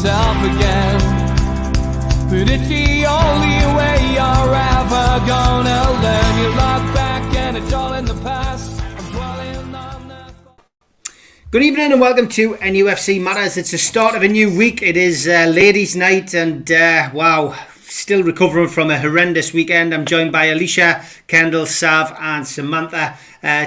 myself again. But it's the only way you're ever gonna learn. You look back and it's all in the past. I'm dwelling on the... Good evening and welcome to NUFC Matters. It's the start of a new week. It is ladies' night and wow, still recovering from a horrendous weekend. I'm joined by Alicia, Kendall, Sav and Samantha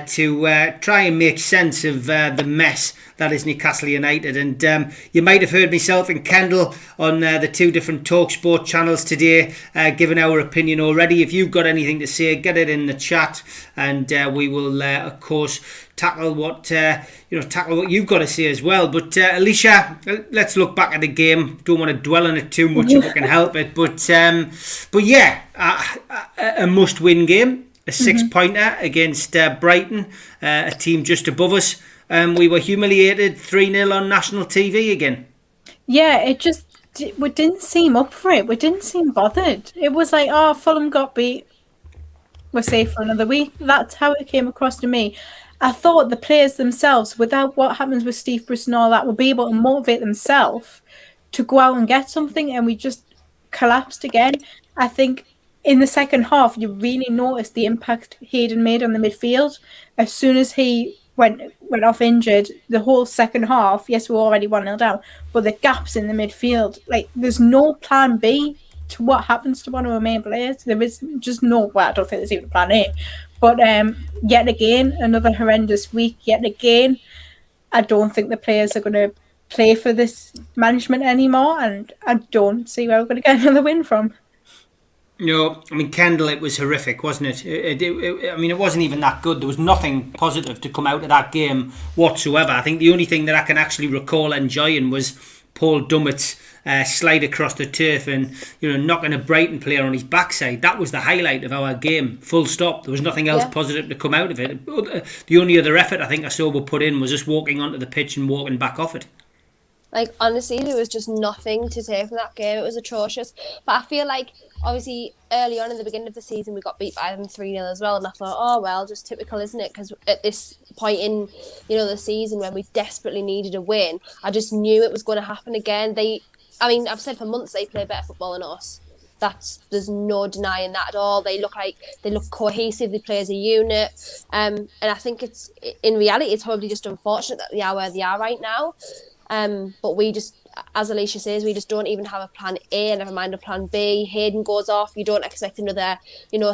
to try and make sense of the mess that is Newcastle United. And you might have heard myself and Kendall on the two different TalkSport channels today giving our opinion already. If you've got anything to say, get it in the chat and we will of course tackle what you've got to say as well. But Alicia, let's look back at the game. Don't want to dwell on it too much if I can help it. But yeah, a must-win game. A six-pointer against Brighton, a team just above us. We were humiliated 3-0 on national TV again. Yeah, we didn't seem up for it. We didn't seem bothered. It was like, oh, Fulham got beat. We're safe for another week. That's how it came across to me. I thought the players themselves, without what happens with Steve Bruce and all that, will be able to motivate themselves to go out and get something, and we just collapsed again. I think in the second half, you really noticed the impact Hayden made on the midfield. As soon as he went off injured, the whole second half, yes, we were already 1-0 down, but the gaps in the midfield, like, there's no plan B to what happens to one of our main players. There is just no, well, I don't think there's even a plan A. But yet again, another horrendous week. Yet again, I don't think the players are going to play for this management anymore, and I don't see where we're going to get another win from. No, I mean, Kendall, it was horrific, wasn't it? I mean, it wasn't even that good. There was nothing positive to come out of that game whatsoever. I think the only thing that I can actually recall enjoying was Paul Dummett's slide across the turf and, knocking a Brighton player on his backside. That was the highlight of our game, full stop. There was nothing else positive to come out of it. The only other effort I think I saw we put in was just walking onto the pitch and walking back off it. Like, honestly, there was just nothing to take from that game. It was atrocious. But I feel like, obviously, early on in the beginning of the season, we got beat by them 3-0 as well. And I thought, oh, well, just typical, isn't it? Because at this point in, the season when we desperately needed a win, I just knew it was going to happen again. I've said for months they play better football than us. There's no denying that at all. They look cohesive. They play as a unit, and I think in reality it's probably just unfortunate that they are where they are right now. But we just, as Alicia says, we just don't even have a plan A, never mind a plan B. Hayden goes off. You don't expect another,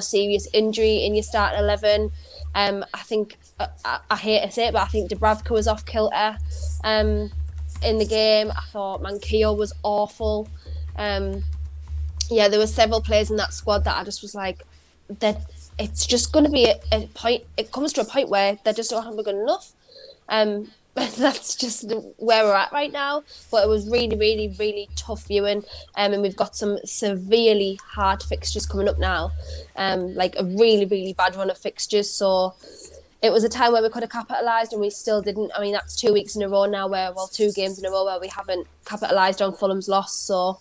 serious injury in your starting 11. I think I hate to say it, but I think Dubravka was off kilter. In the game, I thought Manquillo was awful. There were several players in that squad that I just was like, that it's just going to be a point. It comes to a point where they just don't have good enough. That's just where we're at right now. But it was really, really, really tough viewing. And we've got some severely hard fixtures coming up now. Like a really, really bad run of fixtures. So it was a time where we could have capitalised and we still didn't. I mean, that's 2 weeks in a row now 2 games in a row where we haven't capitalised on Fulham's loss. So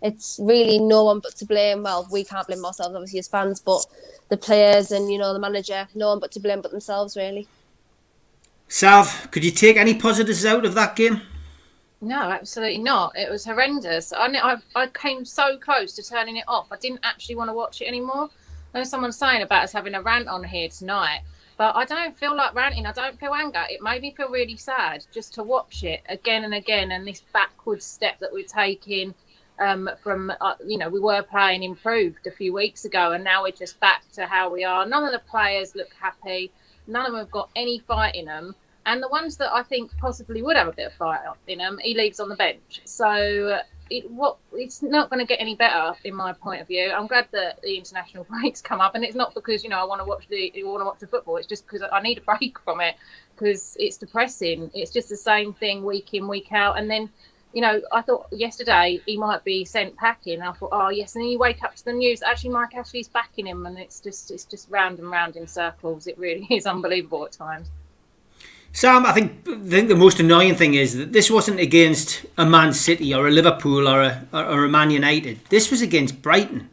it's really no one but to blame. Well, we can't blame ourselves, obviously, as fans, but the players and, the manager, no one but to blame but themselves, really. Sav, could you take any positives out of that game? No, absolutely not. It was horrendous. I came so close to turning it off. I didn't actually want to watch it anymore. I know someone's saying about us having a rant on here tonight, but I don't feel like ranting. I don't feel anger. It made me feel really sad just to watch it again and again, and this backwards step that we're taking from, we were playing improved a few weeks ago, and now we're just back to how we are. None of the players look happy. None of them have got any fight in them. And the ones that I think possibly would have a bit of fight in them, he leaves on the bench. So it's not going to get any better in my point of view. I'm glad that the international breaks come up, and it's not because I want to watch the football. It's just because I need a break from it because it's depressing. It's just the same thing week in, week out, and then. I thought yesterday he might be sent packing. I thought, oh yes, and then you wake up to the news. Actually, Mike Ashley's backing him, and it's just round and round in circles. It really is unbelievable at times. Sam, I think the most annoying thing is that this wasn't against a Man City or a Liverpool or a Man United. This was against Brighton,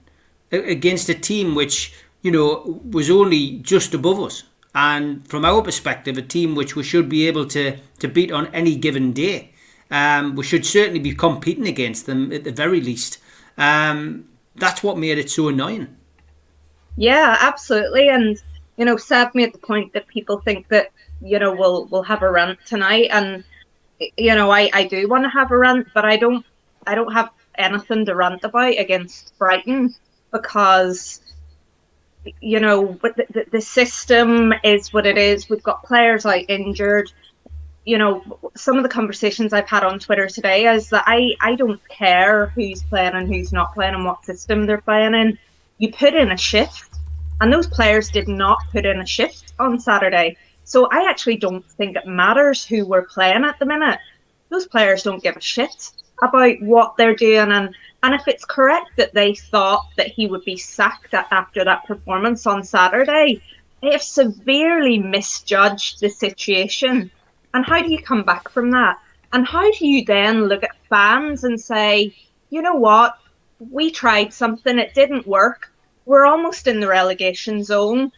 against a team which was only just above us, and from our perspective, a team which we should be able to beat on any given day. We should certainly be competing against them at the very least. That's what made it so annoying. Yeah, absolutely. And, Seb made the point that people think that, we'll have a rant tonight. And, I do want to have a rant, but I don't have anything to rant about against Brighton because, the system is what it is. We've got players out injured. Some of the conversations I've had on Twitter today is that I don't care who's playing and who's not playing and what system they're playing in. You put in a shift, and those players did not put in a shift on Saturday. So I actually don't think it matters who we're playing at the minute. Those players don't give a shit about what they're doing. And if it's correct that they thought that he would be sacked after that performance on Saturday, they have severely misjudged the situation. And how do you come back from that? And how do you then look at fans and say, you know what? We tried something, it didn't work. We're almost in the relegation zone.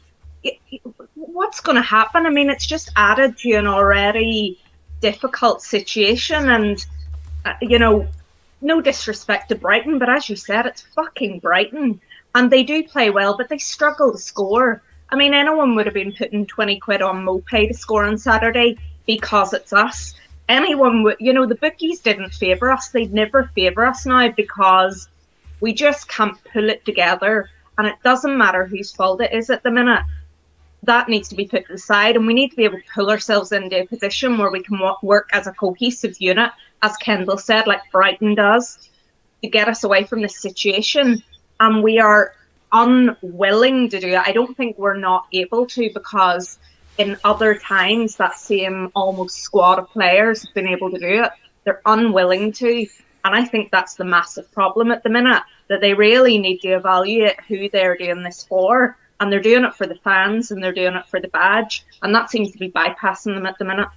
What's going to happen? I mean, it's just added to an already difficult situation. And, no disrespect to Brighton, but as you said, it's fucking Brighton. And they do play well, but they struggle to score. I mean, anyone would have been putting 20 quid on Mopay to score on Saturday because it's us. Anyone would, the bookies didn't favour us. They'd never favour us now because we just can't pull it together. And it doesn't matter whose fault it is at the minute. That needs to be put to the side, and we need to be able to pull ourselves into a position where we can work as a cohesive unit, as Kendall said, like Brighton does, to get us away from this situation. And we are unwilling to do it. I don't think we're not able to, because in other times that same almost squad of players have been able to do it. They're unwilling to. And I think that's the massive problem at the minute, that they really need to evaluate who they're doing this for. And they're doing it for the fans and they're doing it for the badge. And that seems to be bypassing them at the minute.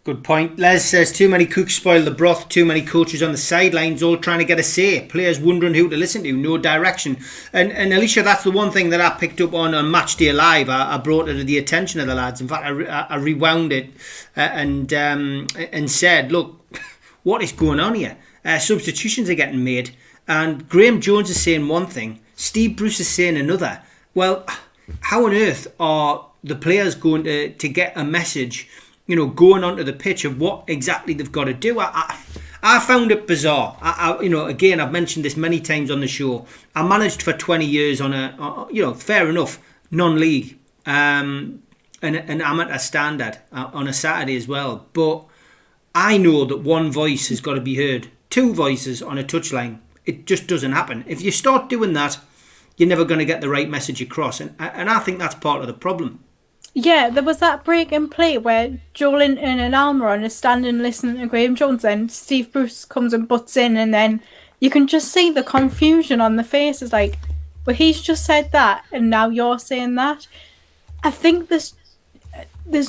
Good point. Les says too many cooks spoil the broth, too many coaches on the sidelines all trying to get a say. Players wondering who to listen to, no direction. And Alicia, that's the one thing that I picked up on Match Day Live. I brought it to the attention of the lads. In fact, I rewound it and said, look, what is going on here? Substitutions are getting made. And Graham Jones is saying one thing, Steve Bruce is saying another. Well, how on earth are the players going to get a message, going onto the pitch of what exactly they've got to do? I found it bizarre. Again, I've mentioned this many times on the show. I managed for 20 years on a fair enough, non-league, an amateur standard on a Saturday as well. But I know that one voice has got to be heard. Two voices on a touchline. It just doesn't happen. If you start doing that, you're never going to get the right message across. And I think that's part of the problem. Yeah, there was that break in play where Joe Linton and Almiron are standing listening to Graham Jones, and Steve Bruce comes and butts in, and then you can just see the confusion on the faces, like, well, he's just said that, and now you're saying that. I think there's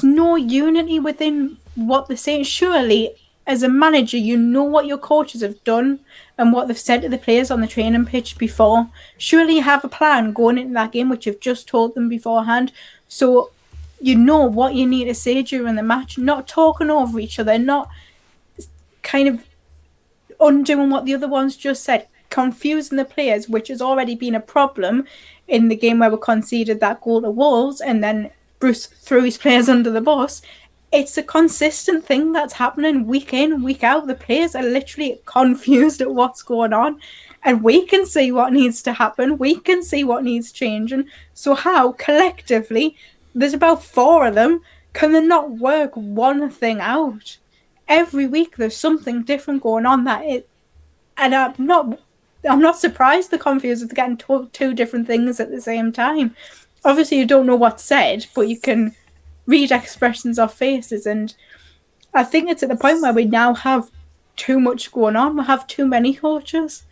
no unity within what they're saying. Surely, as a manager, you know what your coaches have done and what they've said to the players on the training pitch before. Surely you have a plan going into that game, which you've just told them beforehand. So you know what you need to say during the match, not talking over each other, not kind of undoing what the other ones just said, confusing the players, which has already been a problem in the game where we conceded that goal to Wolves and then Bruce threw his players under the bus. It's a consistent thing that's happening week in, week out. The players are literally confused at what's going on. And we can see what needs to happen. We can see what needs changing. So how, collectively, there's about 4 of them, can they not work one thing out? Every week there's something different going on and I'm not surprised they're confused with getting two different things at the same time. Obviously you don't know what's said, but you can read expressions off faces, and I think it's at the point where we now have too much going on. We have too many coaches.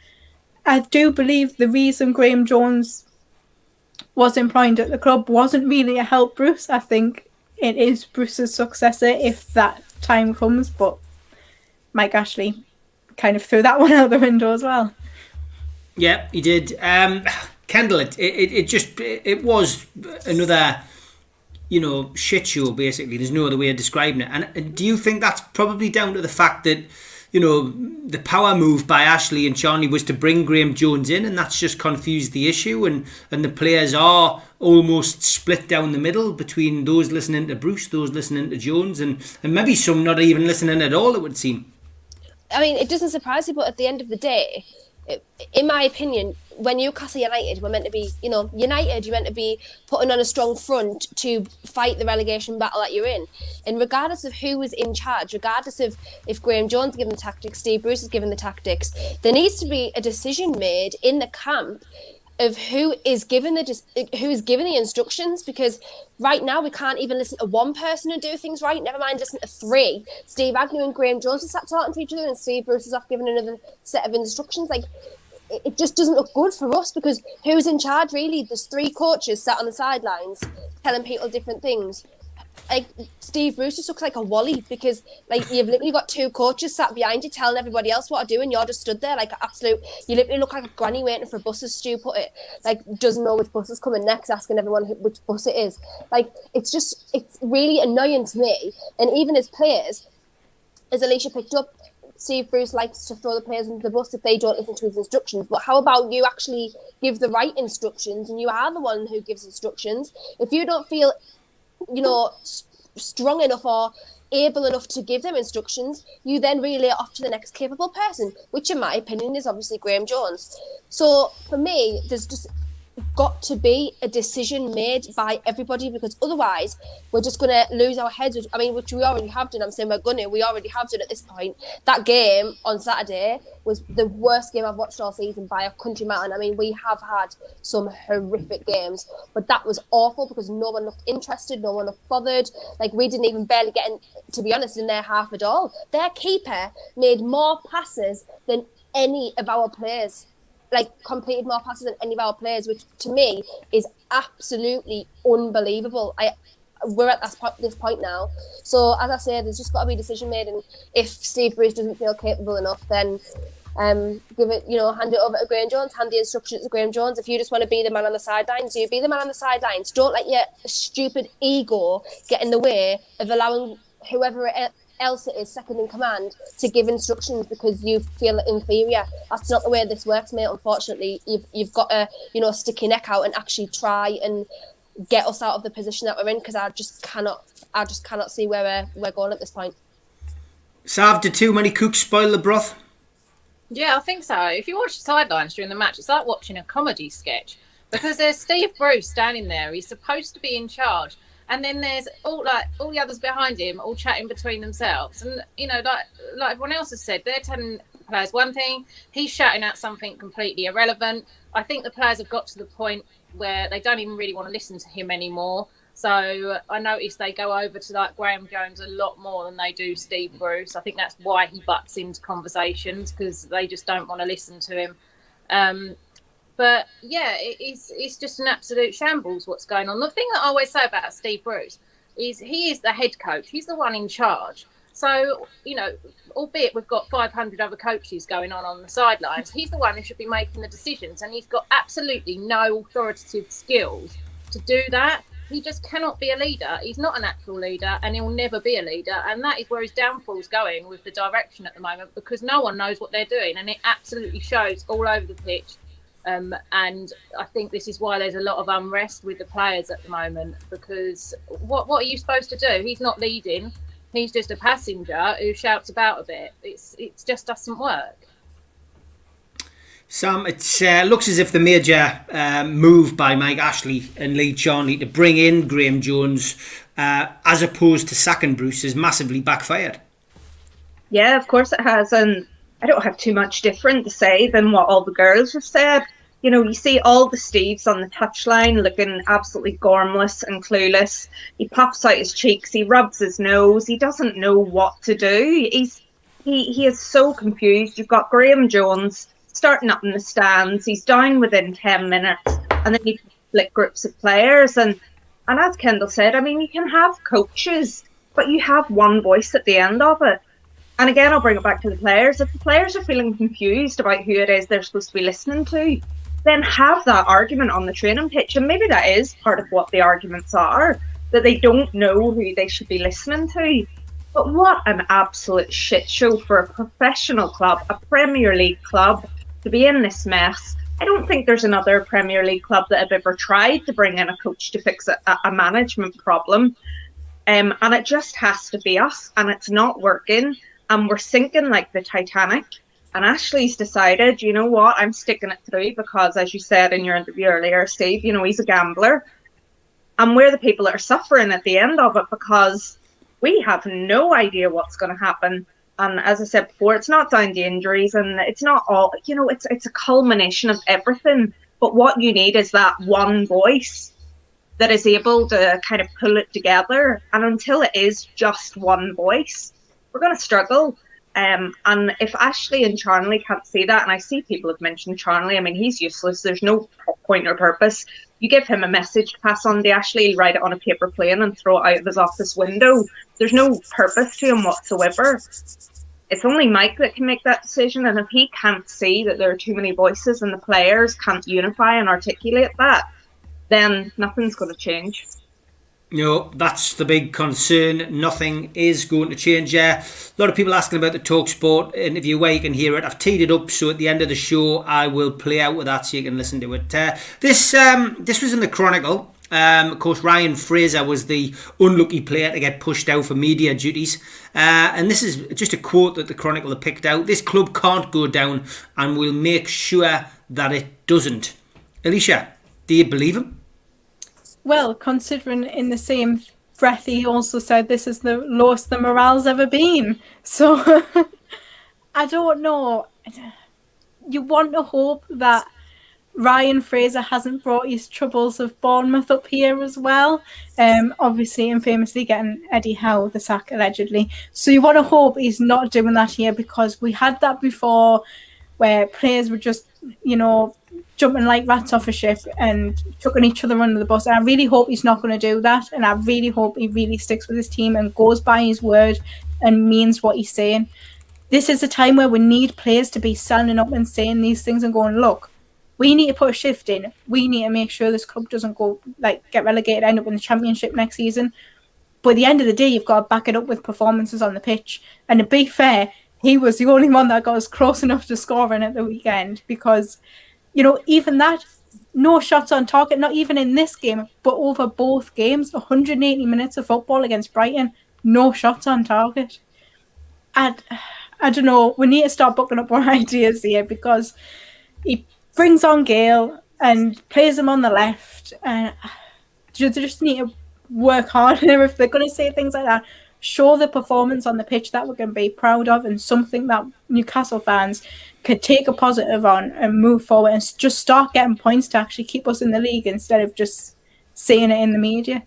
I do believe the reason Graham Jones was employed at the club wasn't really to help Bruce. I think it is Bruce's successor if that time comes, but Mike Ashley kind of threw that one out the window as well. Yeah, he did. Kendall, it was another shit show, basically. There's no other way of describing it. And do you think that's probably down to the fact that, the power move by Ashley and Charnley was to bring Graham Jones in, and that's just confused the issue, and the players are almost split down the middle between those listening to Bruce, those listening to Jones, and maybe some not even listening at all, it would seem. I mean, it doesn't surprise me, but at the end of the day, in my opinion, when Newcastle United were meant to be, United, you're meant to be putting on a strong front to fight the relegation battle that you're in. And regardless of who was in charge, regardless of if Graham Jones is given the tactics, Steve Bruce is given the tactics, there needs to be a decision made in the camp of who is given the instructions, because right now we can't even listen to one person and do things right, never mind listen to three. Steve Agnew and Graham Jones are sat talking to each other, and Steve Bruce is off giving another set of instructions. Like, it just doesn't look good for us, because who's in charge really? There's three coaches sat on the sidelines telling people different things. Like, Steve Bruce just looks like a wally, because you've literally got two coaches sat behind you telling everybody else what to do, and you're just stood there like an absolute, you literally look like a granny waiting for a bus, as Stu put it, doesn't know which bus is coming next, asking everyone which bus it is. It's really annoying to me. And even as players, as Alicia picked up, Steve Bruce likes to throw the players into the bus if they don't listen to his instructions. But how about you actually give the right instructions, and you are the one who gives instructions? If you don't feel, strong enough or able enough to give them instructions, you then relay it off to the next capable person, which in my opinion is obviously Graham Jones. So for me, there's just got to be a decision made by everybody, because otherwise we're just going to lose our heads, which we already have done. I'm saying we already have done at this point. That game on Saturday was the worst game I've watched all season by a country mile. And I mean, we have had some horrific games, but that was awful because no one looked interested, no one looked bothered. We didn't even barely get in, to be honest, in their half at all. Their keeper made more passes than any of our players. Completed more passes than any of our players, which to me is absolutely unbelievable. We're at this point now. So as I say, there's just got to be a decision made, and if Steve Bruce doesn't feel capable enough, then give it, hand it over to Graham Jones, hand the instructions to Graham Jones. If you just want to be the man on the sidelines, you be the man on the sidelines. Don't let your stupid ego get in the way of allowing whoever else it is second in command to give instructions because you feel inferior. That's not the way this works, mate. Unfortunately, you've got to stick your neck out and actually try and get us out of the position that we're in, because I just cannot see where we're going at this point. Sav, did too many cooks spoil the broth? Yeah, I think so. If you watch the sidelines during the match, it's like watching a comedy sketch, because there's Steve Bruce standing there. He's supposed to be in charge. And then there's all the others behind him, all chatting between themselves. And, like everyone else has said, they're telling players one thing, he's shouting out something completely irrelevant. I think the players have got to the point where they don't even really want to listen to him anymore. So I noticed they go over to Graham Jones a lot more than they do Steve Bruce. I think that's why he butts into conversations, because they just don't want to listen to him. But yeah, it's just an absolute shambles what's going on. The thing that I always say about Steve Bruce is he is the head coach. He's the one in charge. So, albeit we've got 500 other coaches going on the sidelines, he's the one who should be making the decisions, and he's got absolutely no authoritative skills to do that. He just cannot be a leader. He's not an actual leader, and he'll never be a leader. And that is where his downfall's going with the direction at the moment, because no one knows what they're doing, and it absolutely shows all over the pitch. And I think this is why there's a lot of unrest with the players at the moment, because what are you supposed to do? He's not leading. He's just a passenger who shouts about a bit. It just doesn't work. Sam, it looks as if the major move by Mike Ashley and Lee Charnley to bring in Graham Jones as opposed to sacking Bruce has massively backfired. Yeah, of course it has. And I don't have too much different to say than what all the girls have said. You see all the Steves on the touchline looking absolutely gormless and clueless. He puffs out his cheeks, he rubs his nose, he doesn't know what to do. He is so confused. You've got Graham Jones starting up in the stands, he's down within 10 minutes, and then you split groups of players. And as Kendall said, you can have coaches, but you have one voice at the end of it. And again, I'll bring it back to the players. If the players are feeling confused about who it is they're supposed to be listening to, then have that argument on the training pitch. And maybe that is part of what the arguments are. that they don't know who they should be listening to. But what an absolute shit show for a professional club, a Premier League club, to be in this mess. I don't think there's another Premier League club that have ever tried to bring in a coach to fix a management problem. And it just has to be us, and it's not working. And we're sinking like the Titanic. And Ashley's decided, you know what, I'm sticking it through because, as you said in your interview earlier, Steve, you know, he's a gambler. And we're the people that are suffering at the end of it because we have no idea what's going to happen. And as I said before, it's not down to injuries, and it's not all, you know, it's a culmination of everything. But what you need is that one voice that is able to kind of pull it together. And until it is just one voice, we're going to struggle. And if Ashley and Charnley can't see that, and I see people have mentioned Charnley, I mean, he's useless. There's no point or purpose. You give him a message to pass on to Ashley, he'll write it on a paper plane and throw it out of his office window. There's no purpose to him whatsoever. It's only Mike that can make that decision. And if he can't see that there are too many voices and the players can't unify and articulate that, then nothing's going to change. No, that's the big concern. Nothing is going to change. A lot of people asking about the TalkSport interview where you can hear it. I've teed it up, so at the end of the show, I will play out with that so you can listen to it. This was in the Chronicle. Of course, Ryan Fraser was the unlucky player to get pushed out for media duties. And this is just a quote that the Chronicle have picked out. "This club can't go down, and we'll make sure that it doesn't." Alicia, do you believe him? Well, considering in the same breath he also said this is the lowest the morale's ever been. So I don't know. You want to hope that Ryan Fraser hasn't brought his troubles of Bournemouth up here as well. Obviously and famously getting Eddie Howe the sack allegedly. So you want to hope he's not doing that here, because we had that before where players were just, you know, jumping like rats off a ship and chucking each other under the bus. And I really hope he's not going to do that. And I really hope he really sticks with his team and goes by his word and means what he's saying. This is a time where we need players to be standing up and saying these things and going, look, we need to put a shift in. We need to make sure this club doesn't go, like, get relegated, end up in the Championship next season. But at the end of the day, you've got to back it up with performances on the pitch. And to be fair, he was the only one that got us close enough to scoring at the weekend, because, you know, even that, no shots on target, not even in this game, but over both games, 180 minutes of football against Brighton, no shots on target. And I don't know, we need to start booking up our ideas here, because he brings on Gale and plays him on the left, and they just need to work harder if they're going to say things like that. Show the performance on the pitch that we're going to be proud of, and something that Newcastle fans could take a positive on and move forward and just start getting points to actually keep us in the league instead of just saying it in the media.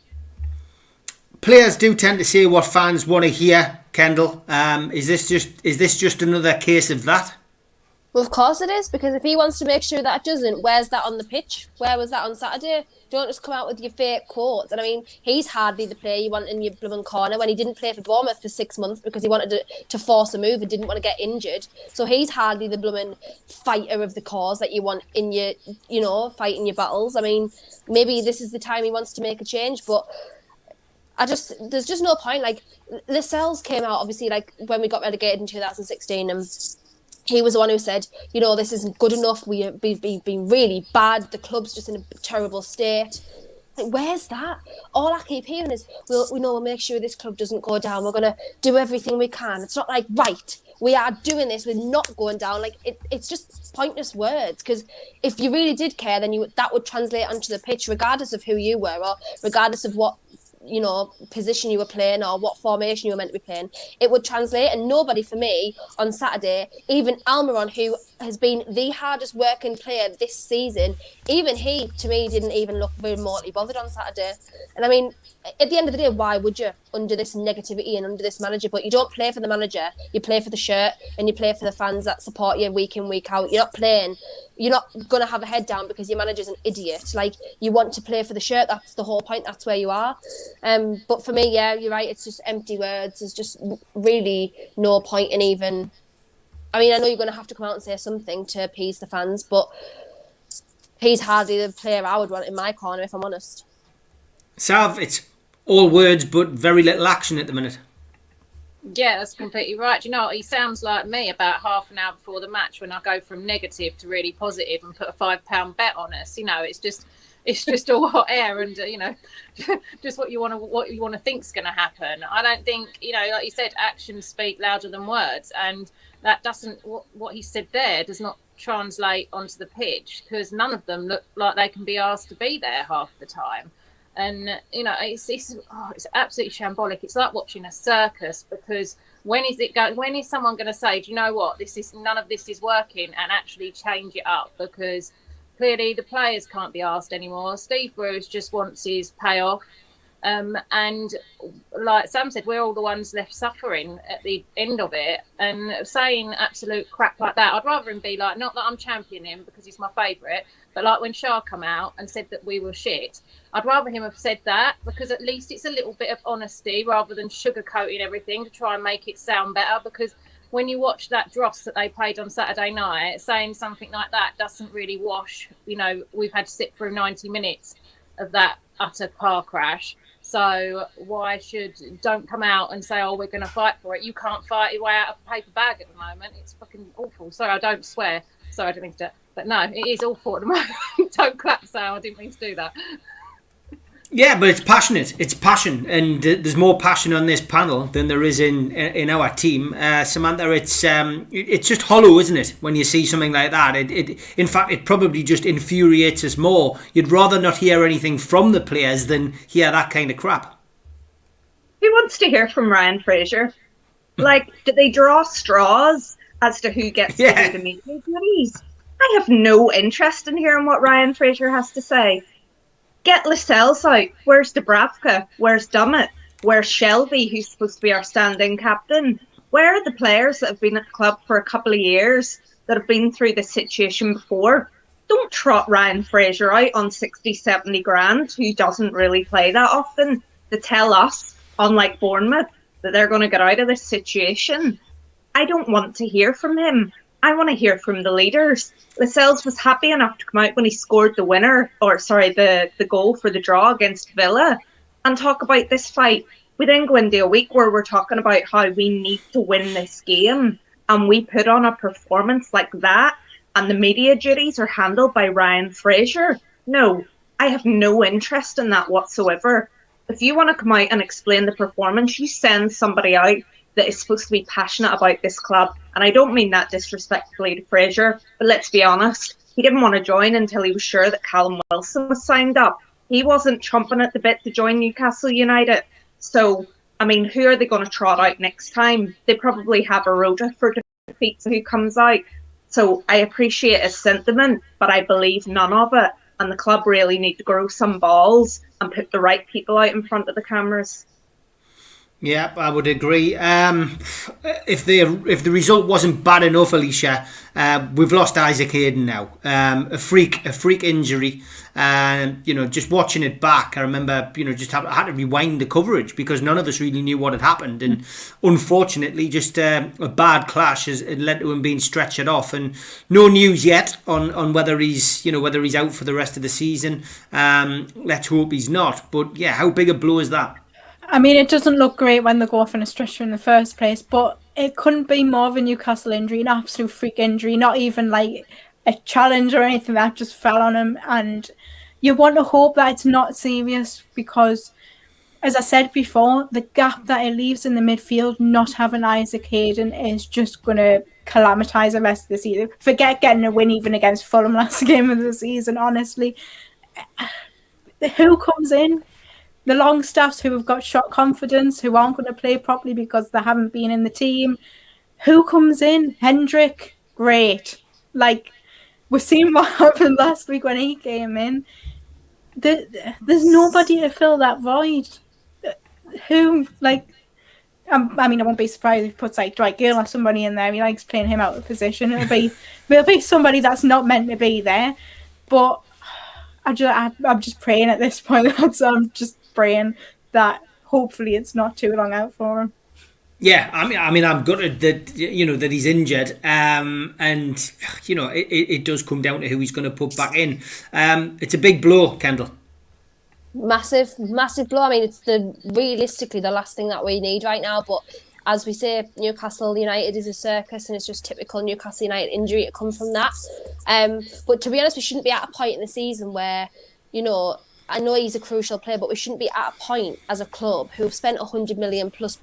Players do tend to say what fans want to hear, Kendall. Is this just another case of that? Well, of course it is, because if he wants to make sure that it doesn't, where's that on the pitch? Where was that on Saturday? Don't just come out with your fake quotes. And I mean, he's hardly the player you want in your blooming corner when he didn't play for Bournemouth for 6 months because he wanted to force a move and didn't want to get injured. So he's hardly the blooming fighter of the cause that you want in your, you know, fighting your battles. I mean, maybe this is the time he wants to make a change, but there's just no point. Like, Lascelles came out, obviously, like, when we got relegated in 2016, and he was the one who said, you know, this isn't good enough. We've been really bad. The club's just in a terrible state. Like, where's that? All I keep hearing is, we'll make sure this club doesn't go down. We're going to do everything we can. It's not like, right, we are doing this. We're not going down. Like, it's just pointless words. Because if you really did care, then that would translate onto the pitch, regardless of who you were or regardless of what, you know, position you were playing or what formation you were meant to be playing. It would translate. And nobody for me on Saturday, even Almiron, who has been the hardest working player this season, even he, to me, didn't even look remotely bothered on Saturday. And I mean, at the end of the day, why would you, under this negativity and under this manager? But you don't play for the manager, you play for the shirt and you play for the fans that support you week in, week out. You're not going to have a head down because your manager's an idiot. Like, you want to play for the shirt, that's the whole point, that's where you are. But for me, yeah, you're right, it's just empty words. There's just really no point in even... I mean, I know you're going to have to come out and say something to appease the fans, but he's hardly the player I would want in my corner, if I'm honest. Sav, it's all words but very little action at the minute. Yeah, that's completely right. Do you know what? He sounds like me about half an hour before the match when I go from negative to really positive and put a £5 bet on us. You know, it's just all hot air and just what you want to think's going to happen. I don't think, like you said, actions speak louder than words, and that doesn't what he said there does not translate onto the pitch, because none of them look like they can be asked to be there half the time. And it's absolutely shambolic. It's like watching a circus, because when is someone going to say, do you know what, none of this is working, and actually change it up? Because clearly the players can't be asked anymore. Steve Bruce just wants his payoff. And like Sam said, we're all the ones left suffering at the end of it. And saying absolute crap like that, I'd rather him be like, not that I'm championing him because he's my favourite, but like when Shah come out and said that we were shit, I'd rather him have said that, because at least it's a little bit of honesty rather than sugarcoating everything to try and make it sound better. Because when you watch that dross that they played on Saturday night, saying something like that doesn't really wash. We've had to sit through 90 minutes of that utter car crash. So don't come out and say, oh, we're going to fight for it. You can't fight your way out of a paper bag at the moment. It's fucking awful. Sorry, I don't swear. Sorry, I didn't mean to. But no, it is awful at the moment. Don't clap, Sam. I didn't mean to do that. Yeah, but it's passionate. It's passion, and there's more passion on this panel than there is in our team. Samantha, it's just hollow, isn't it? When you see something like that, in fact, it probably just infuriates us more. You'd rather not hear anything from the players than hear that kind of crap. Who wants to hear from Ryan Fraser? Like, did they draw straws as to who gets to do the media duties? I have no interest in hearing what Ryan Fraser has to say. Get Lascelles out. Where's Dubravka? Where's Dummett? Where's Shelby, who's supposed to be our standing captain? Where are the players that have been at the club for a couple of years, that have been through this situation before? Don't trot Ryan Fraser out on 60, 70 grand, who doesn't really play that often, to tell us, unlike Bournemouth, that they're going to get out of this situation. I don't want to hear from him. I want to hear from the leaders. Lascelles was happy enough to come out when he scored the goal for the draw against Villa, and talk about this fight. We then go into a week where we're talking about how we need to win this game, and we put on a performance like that, and the media duties are handled by Ryan Fraser. No, I have no interest in that whatsoever. If you want to come out and explain the performance, you send somebody out that is supposed to be passionate about this club. And I don't mean that disrespectfully to Fraser, but let's be honest, he didn't want to join until he was sure that Callum Wilson was signed up. He wasn't chomping at the bit to join Newcastle United. So, I mean, who are they going to trot out next time? They probably have a rota for defeats who comes out. So I appreciate his sentiment, but I believe none of it. And the club really need to grow some balls and put the right people out in front of the cameras. Yeah, I would agree. If the result wasn't bad enough, Alicia, we've lost Isaac Hayden now. A freak injury. And just watching it back, I remember I had to rewind the coverage because none of us really knew what had happened. And unfortunately, just a bad clash has led to him being stretchered off. And no news yet on whether he's out for the rest of the season. Let's hope he's not. But yeah, how big a blow is that? I mean, it doesn't look great when they go off in a stretcher in the first place, but it couldn't be more of a Newcastle injury, an absolute freak injury, not even like a challenge or anything that just fell on him. And you want to hope that it's not serious because, as I said before, the gap that it leaves in the midfield, not having Isaac Hayden, is just going to calamitise the rest of the season. Forget getting a win even against Fulham last game of the season, honestly. Who comes in? The Longstaffs, who have got shot confidence, who aren't going to play properly because they haven't been in the team. Who comes in? Hendrick, great. Like, we've seen what happened last week when he came in. There's nobody to fill that void. Who, like, I mean, I won't be surprised if he puts like Dwight Gill or somebody in there. He likes playing him out of position. It'll be somebody that's not meant to be there. But I'm just praying at this point. I'm just praying that hopefully it's not too long out for him. Yeah, I mean, I'm gutted that that he's injured, and it does come down to who he's going to put back in. It's a big blow, Kendall. Massive blow. I mean, it's realistically the last thing that we need right now. But as we say, Newcastle United is a circus, and it's just typical Newcastle United injury to come from that. But to be honest, we shouldn't be at a point in the season where, I know he's a crucial player, but we shouldn't be at a point as a club who have spent £100 million plus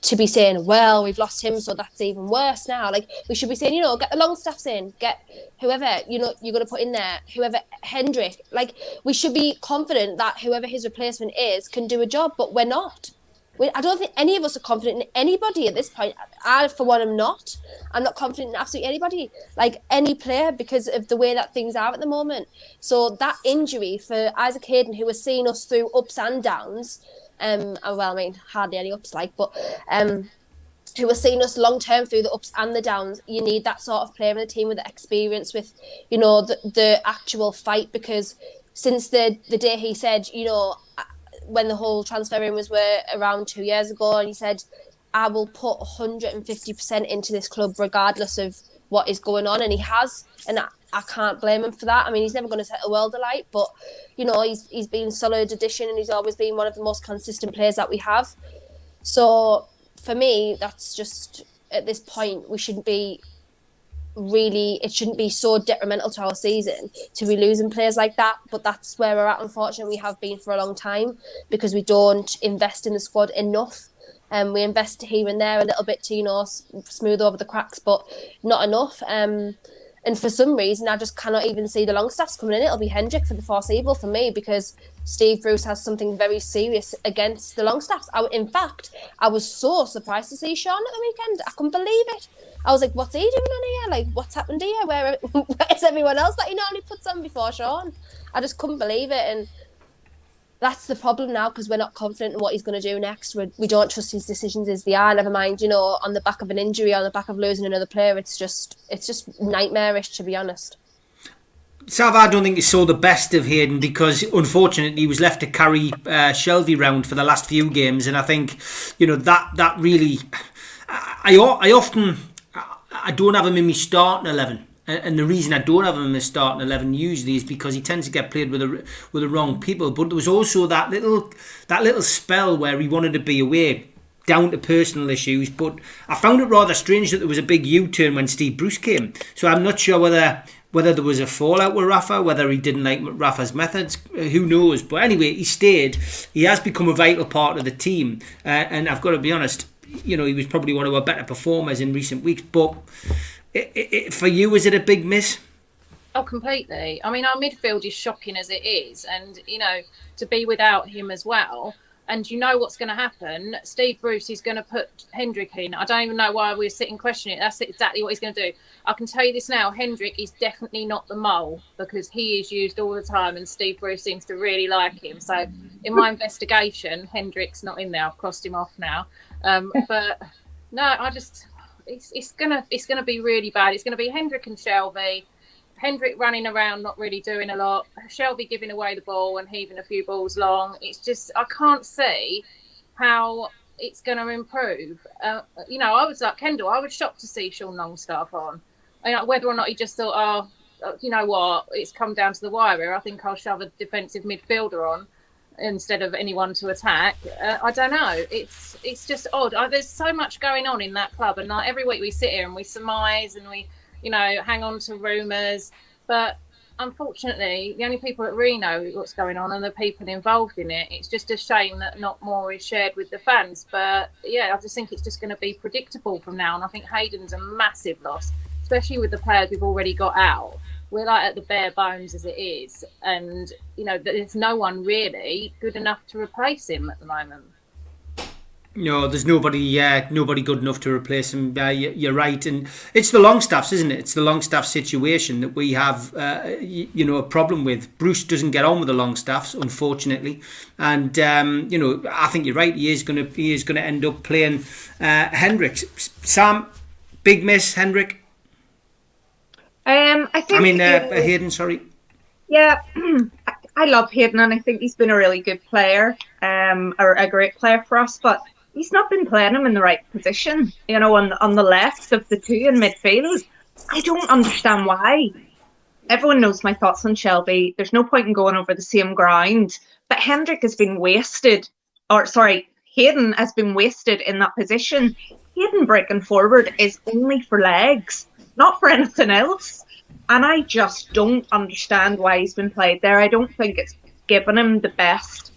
to be saying, well, we've lost him, so that's even worse now. Like, we should be saying, get the Longstaffs in, get whoever, you're going to put in there, whoever, Hendrick. Like, we should be confident that whoever his replacement is can do a job, but we're not. I don't think any of us are confident in anybody at this point. I, for one, am not. I'm not confident in absolutely anybody, like any player, because of the way that things are at the moment. So that injury for Isaac Hayden, who has seen us through ups and downs, hardly any ups, but who has seen us long term through the ups and the downs. You need that sort of player in the team with the experience, with the actual fight, because since the day he said, when the whole transfer rumours were around 2 years ago, and he said, I will put 150% into this club regardless of what is going on, and he has, and I can't blame him for that. I mean, he's never going to set a world alight, but he's been a solid addition, and he's always been one of the most consistent players that we have. So for me, that's just, at this point, it shouldn't be so detrimental to our season to be losing players like that. But that's where we're at, unfortunately. We have been for a long time, because we don't invest in the squad enough. We invest here and there a little bit to, smooth over the cracks, but not enough. And for some reason, I just cannot even see the Longstaffs coming in. It'll be Hendrick for the foreseeable for me, because Steve Bruce has something very serious against the Longstaffs. In fact, I was so surprised to see Sean at the weekend. I couldn't believe it. I was like, what's he doing on here? Like, what's happened here? Where is everyone else that he normally puts on before Sean? I just couldn't believe it. And that's the problem now, because we're not confident in what he's going to do next. We don't trust his decisions as they are. Never mind, on the back of an injury, on the back of losing another player, it's just nightmarish, to be honest. Sav, I don't think he saw the best of Hayden, because unfortunately he was left to carry Shelby round for the last few games, and I think that really, I don't have him in my starting 11. And the reason I don't have him in the starting 11 usually is because he tends to get played with the wrong people. But there was also that little spell where he wanted to be away, down to personal issues. But I found it rather strange that there was a big U-turn when Steve Bruce came. So I'm not sure whether there was a fallout with Rafa, whether he didn't like Rafa's methods. Who knows? But anyway, he stayed. He has become a vital part of the team. And I've got to be honest, he was probably one of our better performers in recent weeks. But for you, is it a big miss? Oh, completely. I mean, our midfield is shocking as it is, and to be without him as well, and what's going to happen. Steve Bruce is going to put Hendrick in. I don't even know why we're sitting questioning it. That's exactly what he's going to do. I can tell you this now: Hendrick is definitely not the mole, because he is used all the time, and Steve Bruce seems to really like him. So, in my investigation, Hendrick's not in there. I've crossed him off now. But no, I just. It's gonna be really bad. It's gonna be Hendrick and Shelby. Hendrick running around, not really doing a lot. Shelby giving away the ball and heaving a few balls long. It's just, I can't see how it's going to improve. I was like Kendall. I was shocked to see Sean Longstaff on. Whether or not he just thought, you know what, it's come down to the wire here. I think I'll shove a defensive midfielder on instead of anyone to attack. I don't know. It's just odd. There's so much going on in that club, and every week we sit here and we surmise and we, hang on to rumours. But unfortunately, the only people that really know what's going on are the people involved in it. It's just a shame that not more is shared with the fans. But yeah, I just think it's just going to be predictable from now on. I think Hayden's a massive loss, especially with the players we've already got out. We're at the bare bones as it is, and there's no one really good enough to replace him at the moment. No, there's nobody good enough to replace him. You're right, and it's the Longstaffs, isn't it? It's the Longstaff situation that we have, a problem with. Bruce doesn't get on with the Longstaffs, unfortunately, and I think you're right. He is going to end up playing Hendrick. Sam, big miss, Hendrick. Hayden, sorry. Yeah, I love Hayden, and I think he's been a really good player, or a great player for us, but he's not been playing him in the right position, on the left of the two in midfield. I don't understand why. everyone knows my thoughts on Shelby. There's no point in going over the same ground. But Hendrick has been wasted, Hayden has been wasted in that position. Hayden breaking forward is only for legs, not for anything else. And I just don't understand why he's been played there. I don't think it's given him the best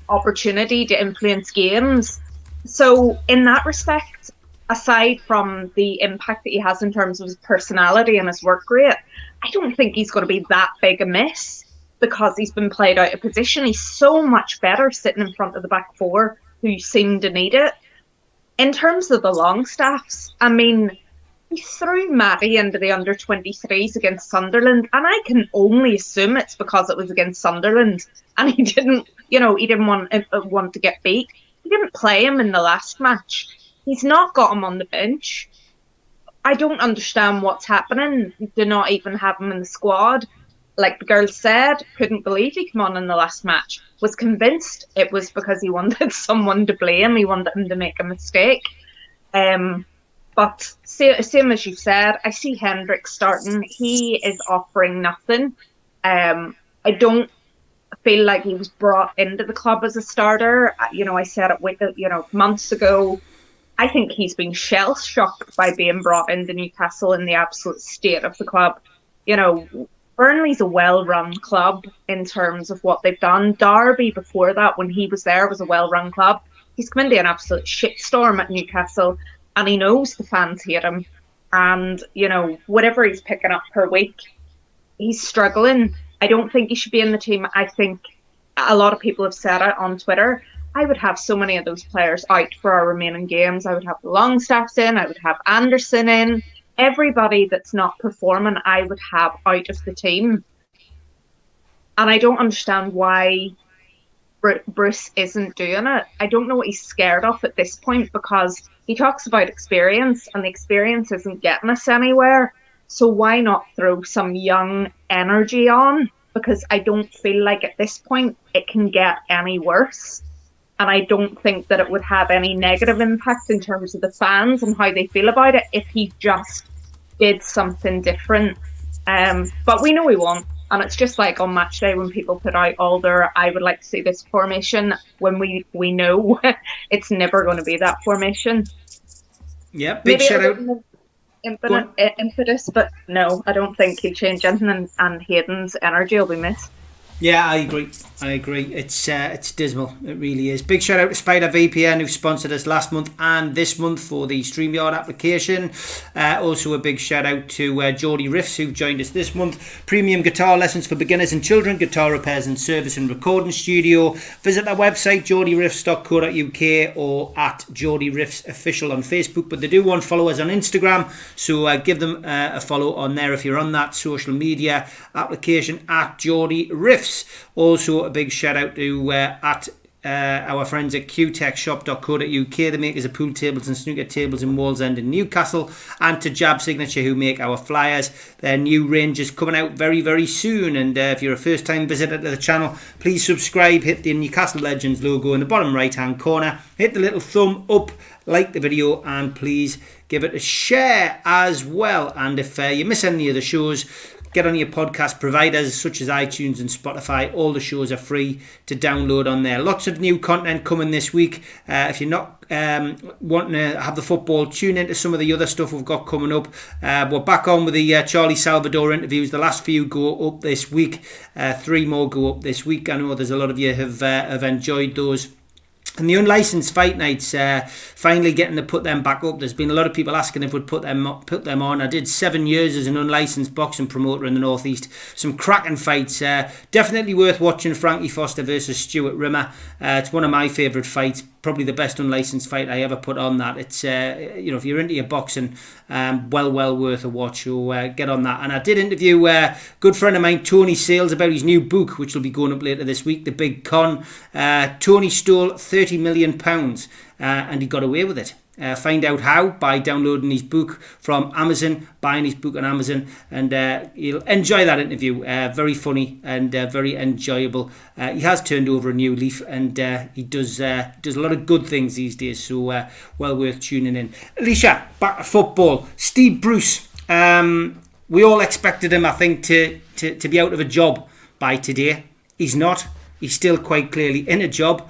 opportunity to influence games. So in that respect, aside from the impact that he has in terms of his personality and his work rate, I don't think he's going to be that big a miss because he's been played out of position. He's so much better sitting in front of the back four who seem to need it. In terms of the Longstaffs, I mean, he threw Matty into the under-23s against Sunderland, and I can only assume it's because it was against Sunderland, and he didn't want to get beat. He didn't play him in the last match. He's not got him on the bench. I don't understand what's happening. Do not even have him in the squad. Like the girl said, couldn't believe he came on in the last match. Was convinced it was because he wanted someone to blame. He wanted him to make a mistake. But same as you said, I see Hendrick starting. He is offering nothing. I don't feel like he was brought into the club as a starter. I said it months ago. I think he's been shell-shocked by being brought into Newcastle in the absolute state of the club. Burnley's a well-run club in terms of what they've done. Derby, before that, when he was there, was a well-run club. He's come into an absolute shitstorm at Newcastle, and he knows the fans hate him. And, whatever he's picking up per week, he's struggling. I don't think he should be in the team. I think a lot of people have said it on Twitter. I would have so many of those players out for our remaining games. I would have the Longstaffs in. I would have Anderson in. Everybody that's not performing, I would have out of the team. And I don't understand why Bruce isn't doing it. I don't know what he's scared of at this point, because he talks about experience, and the experience isn't getting us anywhere. So why not throw some young energy on? Because I don't feel like at this point it can get any worse. And I don't think that it would have any negative impact in terms of the fans and how they feel about it if he just did something different. But we know he won't. And it's just like on match day when people put out all their "I would like to see this formation," when we know it's never going to be that formation. Yeah, big shout out. Impetus, but no, I don't think he'll change anything, and Hayden's energy will be missed. Yeah, I agree. It's dismal. It really is. Big shout out to Spider VPN, who sponsored us last month and this month for the StreamYard application. Also a big shout out to Geordie Riffs, who joined us this month. Premium guitar lessons for beginners and children, guitar repairs and service and recording studio. Visit their website, geordieriffs.co.uk, or at Geordie Riffs Official on Facebook. But they do want followers on Instagram, so give them a follow on there if you're on that social media application, at Geordie Riffs. Also a big shout out to our friends at qtechshop.co.uk. They make us a pool tables and snooker tables in Wallsend in Newcastle, and to Jab Signature, who make our flyers. Their new range is coming out very, very soon, and if you're a first time visitor to the channel, please subscribe, hit the Newcastle Legends logo in the bottom right hand corner, hit the little thumb up, like the video, and please give it a share as well. And if you miss any of the shows, get on your podcast providers such as iTunes and Spotify. All the shows are free to download on there. Lots of new content coming this week. If you're not wanting to have the football, tune into some of the other stuff we've got coming up. We're back on with the Charlie Salvador interviews. The last few go up this week. 3 more go up this week. I know there's a lot of you have enjoyed those. And the unlicensed fight nights, finally getting to put them back up. There's been a lot of people asking if we'd put them on. I did 7 years as an unlicensed boxing promoter in the North East. Some cracking fights. Definitely worth watching. Frankie Foster versus Stuart Rimmer. It's one of my favourite fights. Probably the best unlicensed fight I ever put on that. It's if you're into your boxing, well worth a watch. So get on that. And I did interview a good friend of mine, Tony Sales, about his new book, which will be going up later this week, The Big Con. Tony stole £30 million and he got away with it. Find out how by downloading his book from Amazon, buying his book on Amazon, and you'll enjoy that interview. Very funny and very enjoyable. He has turned over a new leaf, and he does a lot of good things these days, so well worth tuning in. Alicia, back to football. Steve Bruce, we all expected him, I think, to be out of a job by today. He's not. He's still quite clearly in a job.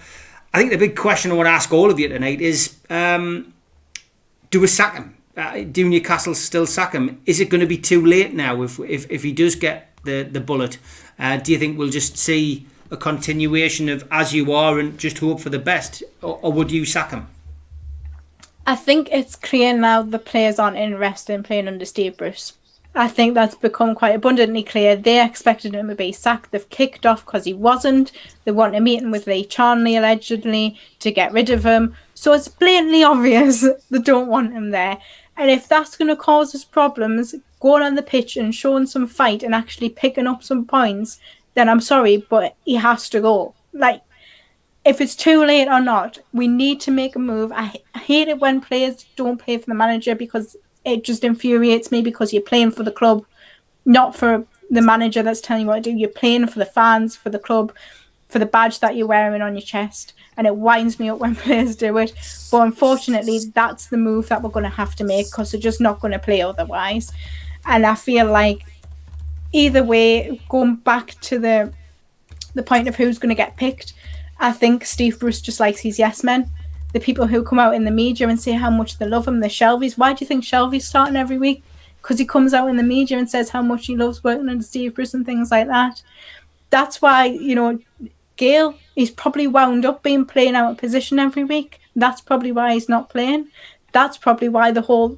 I think the big question I want to ask all of you tonight is, do we sack him? Do Newcastle still sack him? Is it going to be too late now if he does get the bullet? Do you think we'll just see a continuation of as you are and just hope for the best? Or would you sack him? I think it's clear now the players aren't interested in playing under Steve Bruce. I think that's become quite abundantly clear. They expected him to be sacked. They've kicked off because he wasn't. They want a meeting with Lee Charnley, allegedly, to get rid of him. So it's blatantly obvious they don't want him there. And if that's going to cause us problems, going on the pitch and showing some fight and actually picking up some points, then I'm sorry, but he has to go. Like, if it's too late or not, we need to make a move. I hate it when players don't play for the manager because it just infuriates me, because you're playing for the club, not for the manager that's telling you what to do. You're playing for the fans, for the club, for the badge that you're wearing on your chest. And it winds me up when players do it. But unfortunately, that's the move that we're going to have to make, because they're just not going to play otherwise. And I feel like either way, going back to the point of who's going to get picked, I think Steve Bruce just likes his yes men. The people who come out in the media and say how much they love him, the Shelby's. Why do you think Shelby's starting every week? Because he comes out in the media and says how much he loves working under Steve Bruce and things like that. That's why, Gale, he's probably wound up being playing out of position every week. That's probably why he's not playing. That's probably why the whole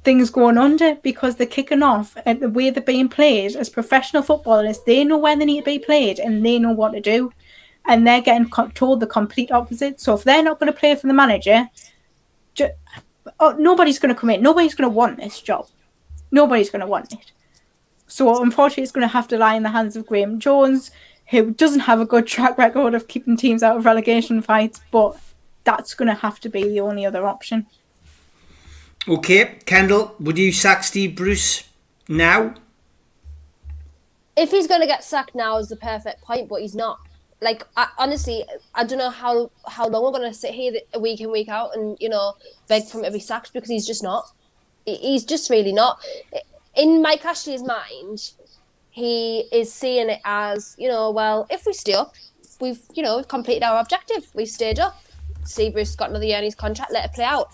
thing's going under, because they're kicking off at the way they're being played as professional footballers. They know where they need to be played and they know what to do. And they're getting told the complete opposite. So if they're not going to play for the manager, nobody's going to come in. Nobody's going to want this job. Nobody's going to want it. So unfortunately, it's going to have to lie in the hands of Graham Jones, who doesn't have a good track record of keeping teams out of relegation fights. But that's going to have to be the only other option. Okay, Kendall, would you sack Steve Bruce now? If he's going to get sacked now is the perfect point, but he's not. Like, honestly, I don't know how long we're going to sit here week in, week out and, beg for him to be sacked, because he's just not. He's just really not. In Mike Ashley's mind, he is seeing it as, well, if we stay up, we've completed our objective. We've stayed up. Steve Bruce got another year in his contract, let it play out.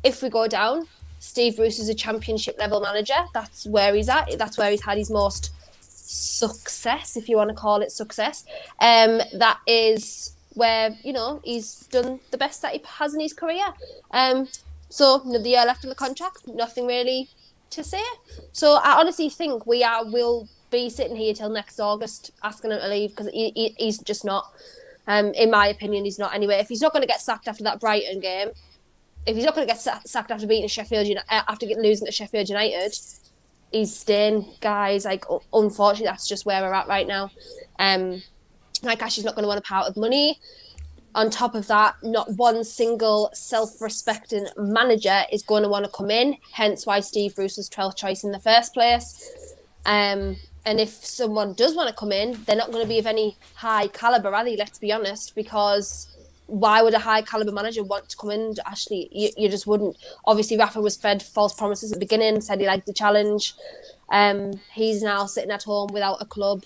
If we go down, Steve Bruce is a championship level manager. That's where he's at. That's where he's had his most success, if you want to call it success. That is where he's done the best that he has in his career. So another year left on the contract, nothing really to say. So I honestly think will be sitting here till next August asking him to leave, because he's just not. In my opinion, he's not anyway. If he's not going to get sacked after that Brighton game, if he's not going to get sacked after beating Sheffield United, after losing to Sheffield United, he's staying, guys. Like, unfortunately, that's just where we're at right now. Like, Ashley's not going to want to part with money. On top of that, not one single self-respecting manager is going to want to come in, hence why Steve Bruce was 12th choice in the first place. And if someone does want to come in, they're not going to be of any high calibre, are they? Let's be honest, because why would a high calibre manager want to come in? Ashley, you just wouldn't. Obviously, Rafa was fed false promises at the beginning, said he liked the challenge. He's now sitting at home without a club.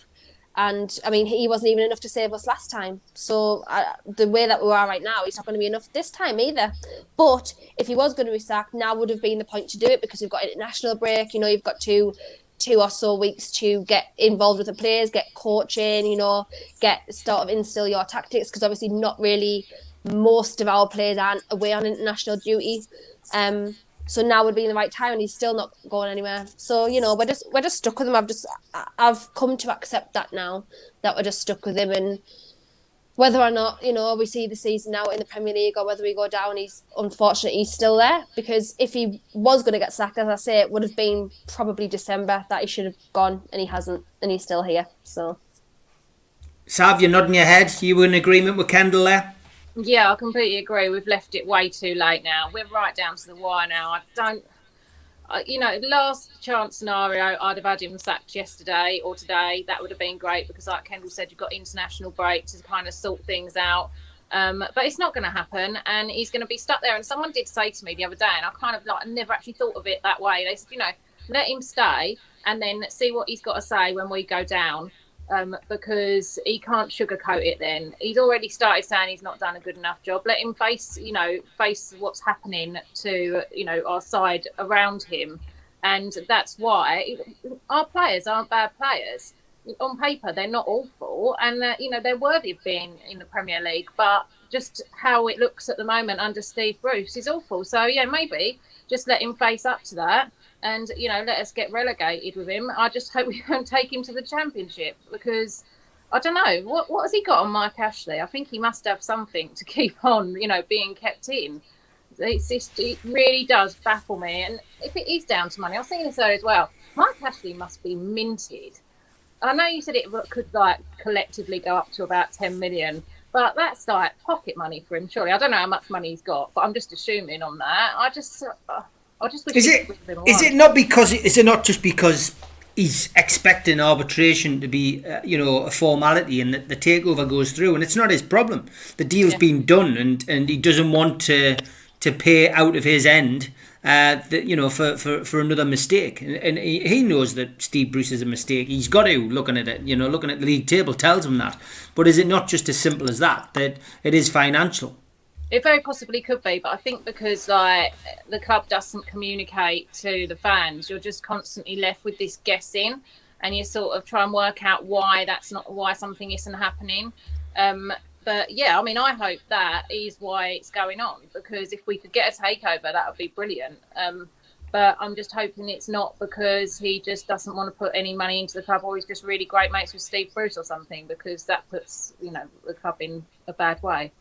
And, I mean, he wasn't even enough to save us last time. So the way that we are right now, he's not going to be enough this time either. But if he was going to be sacked, now would have been the point to do it, because we've got international break. You've got two or so weeks to get involved with the players, get coaching, instill your tactics, because obviously not really most of our players aren't away on international duty. So now would be the right time, and he's still not going anywhere. So we're just stuck with him. I've come to accept that now, that we're just stuck with him, and whether or not we see the season out in the Premier League or whether we go down, he's still there. Because if he was going to get sacked, as I say, it would have been probably December that he should have gone, and he hasn't, and he's still here. So, Sav, you're nodding your head. You were in agreement with Kendall there? Yeah, I completely agree. We've left it way too late now. We're right down to the wire now. I don't, last chance scenario, I'd have had him sacked yesterday or today. That would have been great, because like Kendall said, you've got international break to kind of sort things out. But it's not going to happen, and he's going to be stuck there. And someone did say to me the other day, and I kind of never actually thought of it that way. They said, let him stay and then see what he's got to say when we go down. Because he can't sugarcoat it. Then he's already started saying he's not done a good enough job. Let him face what's happening to our side around him, and that's why our players aren't bad players. On paper, they're not awful, and they're worthy of being in the Premier League. But just how it looks at the moment under Steve Bruce is awful. So yeah, maybe just let him face up to that. And, let us get relegated with him. I just hope we don't take him to the Championship because, I don't know, what has he got on Mike Ashley? I think he must have something to keep on, being kept in. It really does baffle me. And if it is down to money, I was thinking this earlier as well, Mike Ashley must be minted. I know you said it could, collectively go up to about 10 million, but that's, pocket money for him, surely. I don't know how much money he's got, but I'm just assuming on that. I just wish is it not just because he's expecting arbitration to be a formality and that the takeover goes through and it's not his problem. The deal's been done and he doesn't want to pay out of his end for another mistake, and he knows that Steve Bruce is a mistake. He's got to, looking at it, looking at the league table tells him that. But is it not just as simple as that it is financial? It very possibly could be, but I think because the club doesn't communicate to the fans, you're just constantly left with this guessing, and you sort of try and work out why something isn't happening. But yeah, I mean, I hope that is why it's going on, because if we could get a takeover, that would be brilliant. But I'm just hoping it's not because he just doesn't want to put any money into the club, or he's just really great mates with Steve Bruce or something, because that puts the club in a bad way.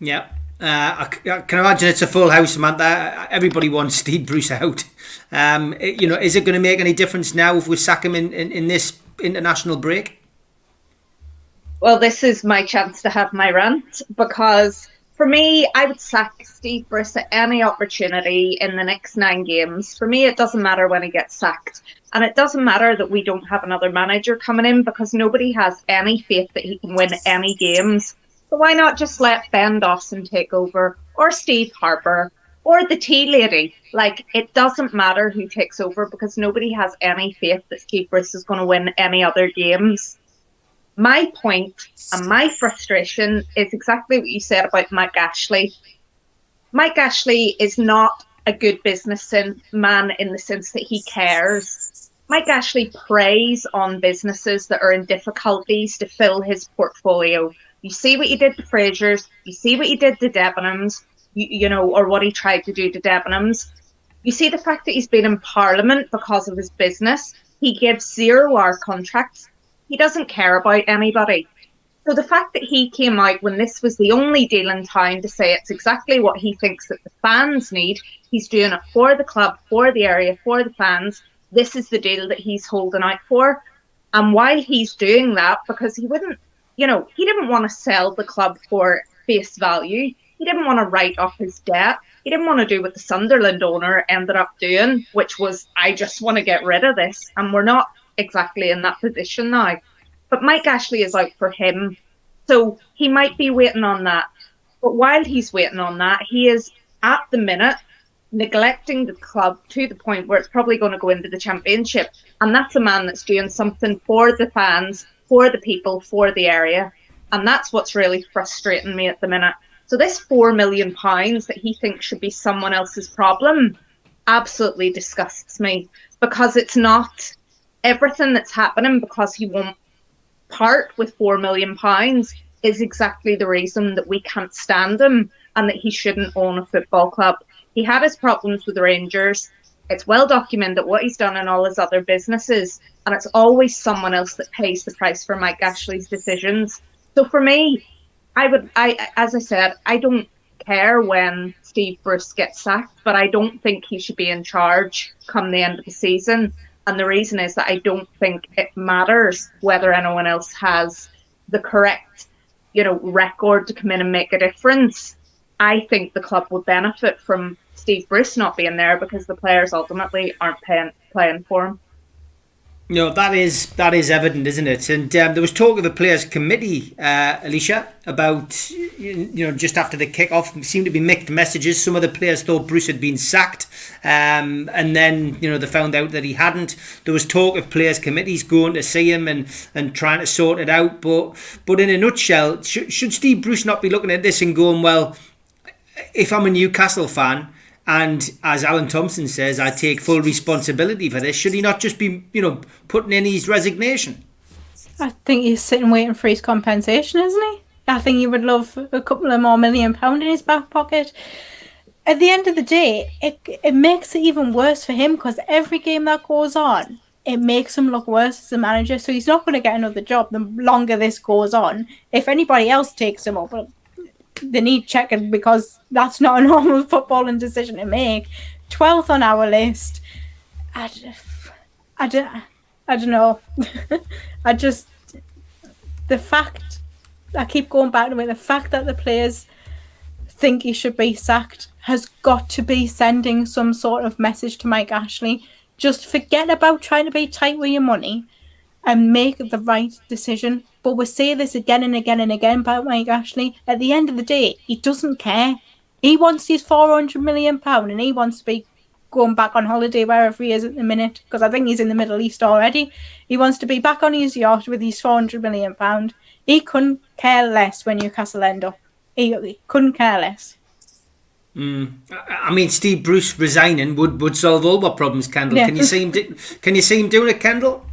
Yeah, I can imagine it's a full house, Samantha. Everybody wants Steve Bruce out. Is it going to make any difference now if we sack him in this international break? Well, this is my chance to have my rant, because for me, I would sack Steve Bruce at any opportunity in the next 9 games. For me, it doesn't matter when he gets sacked. And it doesn't matter that we don't have another manager coming in, because nobody has any faith that he can win any games. So why not just let Ben Dawson take over, or Steve Harper, or the tea lady? It doesn't matter who takes over, because nobody has any faith that Steve Bruce is going to win any other games. My point and my frustration is exactly what you said about Mike Ashley. Mike Ashley is not a good businessman in the sense that he cares. Mike Ashley preys on businesses that are in difficulties to fill his portfolio. You see what he did to Fraser's, you see what he did to Debenhams, or what he tried to do to Debenhams. You see the fact that he's been in Parliament because of his business. He gives 0-hour contracts. He doesn't care about anybody. So the fact that he came out when this was the only deal in town to say it's exactly what he thinks that the fans need, he's doing it for the club, for the area, for the fans. This is the deal that he's holding out for. And while he's doing that, because he didn't want to sell the club for face value. He didn't want to write off his debt. He didn't want to do what the Sunderland owner ended up doing, which was, I just want to get rid of this. And we're not exactly in that position now. But Mike Ashley is out for him. So he might be waiting on that. But while he's waiting on that, he is, at the minute, neglecting the club to the point where it's probably going to go into the Championship. And that's a man that's doing something for the fans, for the people, for the area. And that's what's really frustrating me at the minute. So this £4 million that he thinks should be someone else's problem absolutely disgusts me, because it's not. Everything that's happening because he won't part with £4 million is exactly the reason that we can't stand him and that he shouldn't own a football club. He had his problems with the Rangers. It's well documented what he's done in all his other businesses, and it's always someone else that pays the price for Mike Ashley's decisions. So for me, as I said, I don't care when Steve Bruce gets sacked, but I don't think he should be in charge come the end of the season. And the reason is that I don't think it matters whether anyone else has the correct, record to come in and make a difference. I think the club would benefit from Steve Bruce not being there, because the players ultimately aren't playing for him. No, that is evident, isn't it? And there was talk of the players' committee, Alicia, about just after the kick-off, seemed to be mixed messages. Some of the players thought Bruce had been sacked, and then they found out that he hadn't. There was talk of players' committees going to see him and trying to sort it out. But in a nutshell, should Steve Bruce not be looking at this and going, well, if I'm a Newcastle fan, and as Alan Thompson says, I take full responsibility for this, should he not just be, putting in his resignation? I think he's sitting waiting for his compensation, isn't he? I think he would love a couple of more £1 million in his back pocket. At the end of the day, it makes it even worse for him, because every game that goes on, it makes him look worse as a manager. So he's not going to get another job the longer this goes on. If anybody else takes him up, they need checking, because that's not a normal footballing decision to make. 12th on our list. I don't know. The fact, I keep going back to it, the fact that the players think he should be sacked has got to be sending some sort of message to Mike Ashley. Just forget about trying to be tight with your money and make the right decision. But we say this again and again and again about Mike Ashley. At the end of the day, he doesn't care. He wants his £400 million and he wants to be going back on holiday wherever he is at the minute, because I think he's in the Middle East already. He wants to be back on his yacht with his £400 million. He couldn't care less when Newcastle end up. He couldn't care less. I mean, Steve Bruce resigning would solve all our problems, Kendall. Yeah. Can you see him doing it, Kendall?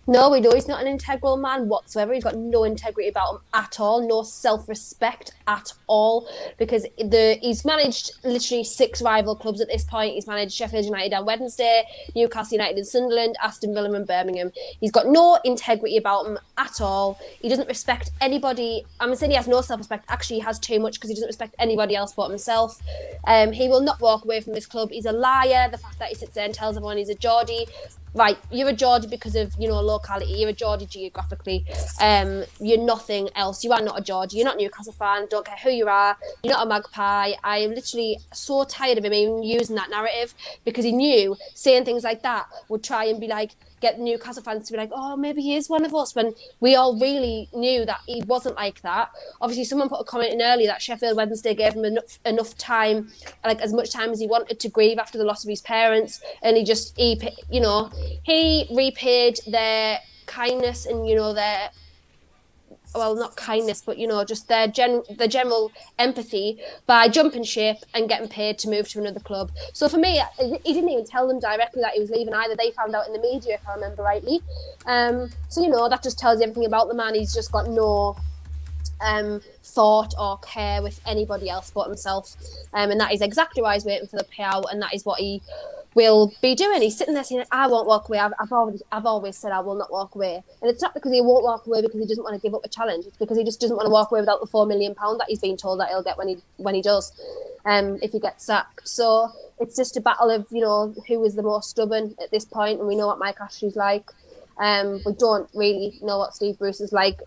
No, we know he's not an integral man whatsoever. He's got no integrity about him at all, no self-respect at all, because he's managed literally 6 rival clubs at this point. He's managed Sheffield United on Wednesday, Newcastle United and Sunderland, Aston Villa and Birmingham. He's got no integrity about him at all. He doesn't respect anybody. I'm saying he has no self-respect. Actually, he has too much, because he doesn't respect anybody else but himself. He will not walk away from this club. He's a liar. The fact that he sits there and tells everyone he's a Geordie. Right, you're a Geordie because of, locality. You're a Geordie geographically. You're nothing else. You are not a Geordie. You're not a Newcastle fan. Don't care who you are. You're not a magpie. I am literally so tired of him even using that narrative, because he knew saying things like that would try and be like, get Newcastle fans to be like, oh, maybe he is one of us, when we all really knew that he wasn't like that. Obviously, someone put a comment in earlier that Sheffield Wednesday gave him enough time, like as much time as he wanted to grieve after the loss of his parents, and he repaid their kindness and their, well, not kindness, but just their general empathy by jumping ship and getting paid to move to another club. So for me, he didn't even tell them directly that he was leaving either. They found out in the media, if I remember rightly. So that just tells you everything about the man. He's just got no thought or care with anybody else but himself, and that is exactly why he's waiting for the payout, and that is what he will be doing. He's sitting there saying, I won't walk away. I've always said I will not walk away. And it's not because he won't walk away because he doesn't want to give up a challenge. It's because he just doesn't want to walk away without the £4 million that he's been told that he'll get when he does, if he gets sacked. So it's just a battle of, who is the more stubborn at this point, and we know what Mike Ashley's like. We don't really know what Steve Bruce is like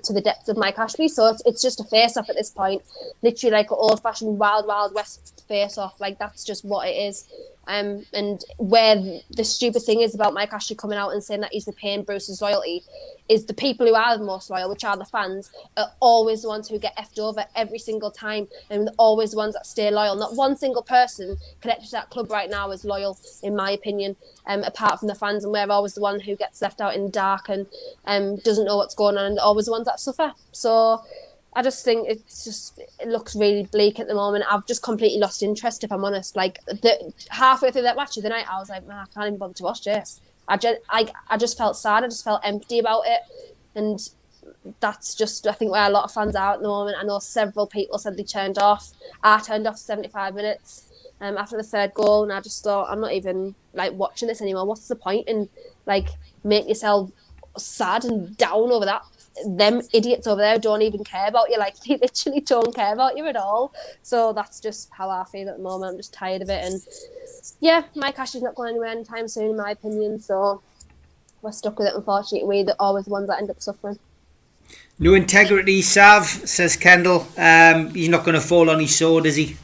to the depths of Mike Ashley, so it's just a face-off at this point, literally like an old-fashioned Wild West face-off. Like, that's just what it is. And where the stupid thing is about Mike Ashley coming out and saying that he's repaying Bruce's loyalty is the people who are the most loyal, which are the fans, are always the ones who get effed over every single time, and always the ones that stay loyal. Not one single person connected to that club right now is loyal, in my opinion, apart from the fans, and we're always the one who gets left out in the dark and doesn't know what's going on, and always the ones that suffer. So I just think it looks really bleak at the moment. I've just completely lost interest, if I'm honest. Like, halfway through that match of the night, I was like, man, I can't even bother to watch this. I just felt sad. I just felt empty about it. And that's just, I think, where a lot of fans are at the moment. I know several people said they turned off. I turned off 75 minutes after the third goal, and I just thought, I'm not even like watching this anymore. What's the point in like making yourself sad and down over that? Them idiots over there don't even care about you. Like, they literally don't care about you at all. So that's just how I feel at the moment. I'm just tired of it, and yeah, Mike Ashley's not going anywhere anytime soon, in my opinion. So we're stuck with it, unfortunately. We're always the ones that end up suffering. No integrity, Sav, says Kendall. He's not going to fall on his sword, is he?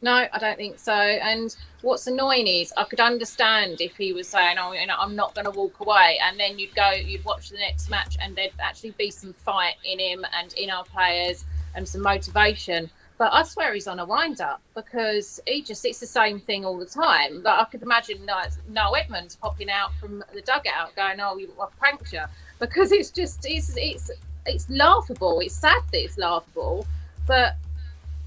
No, I don't think so. And what's annoying is I could understand if he was saying, "Oh, I'm not going to walk away," and then you'd watch the next match, and there'd actually be some fight in him and in our players and some motivation. But I swear he's on a wind-up because it's the same thing all the time. Like I could imagine Noel Edmonds popping out from the dugout going, "Oh, I pranked you," because it's laughable. It's sad that it's laughable, but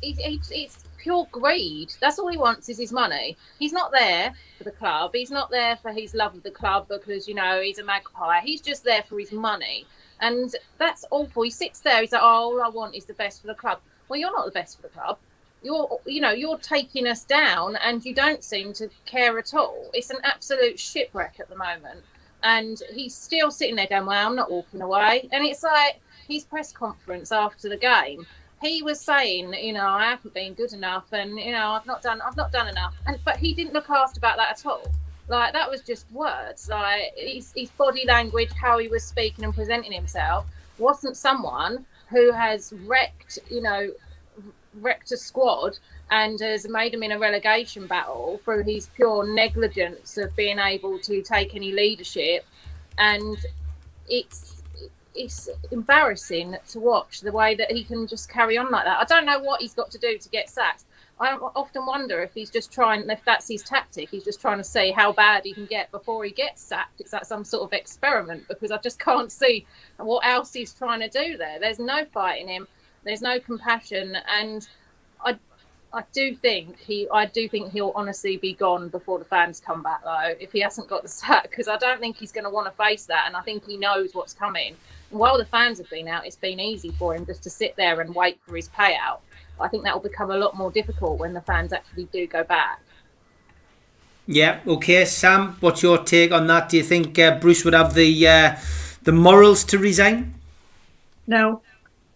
it's pure greed. That's all he wants is his money. He's not there for the club. He's not there for his love of the club because, he's a magpie. He's just there for his money. And that's awful. He sits there. He's like, "Oh, all I want is the best for the club." Well, you're not the best for the club. You're taking us down and you don't seem to care at all. It's an absolute shipwreck at the moment. And he's still sitting there going, "Well, I'm not walking away." And it's like his press conference after the game. He was saying, "I haven't been good enough, and I've not done enough." But he didn't look asked about that at all. Like that was just words. Like his body language, how he was speaking and presenting himself, wasn't someone who has wrecked a squad and has made him in a relegation battle through his pure negligence of being able to take any leadership. And it's embarrassing to watch the way that he can just carry on like that. I don't know what he's got to do to get sacked. I often wonder if if that's his tactic, he's just trying to see how bad he can get before he gets sacked. It's like some sort of experiment, because I just can't see what else he's trying to do there. There's no fight in him. There's no compassion. And I do think he'll honestly be gone before the fans come back, though, if he hasn't got the sack, because I don't think he's going to want to face that. And I think he knows what's coming. And while the fans have been out, it's been easy for him just to sit there and wait for his payout. I think that will become a lot more difficult when the fans actually do go back. Yeah, okay. Sam, what's your take on that? Do you think Bruce would have the morals to resign? No.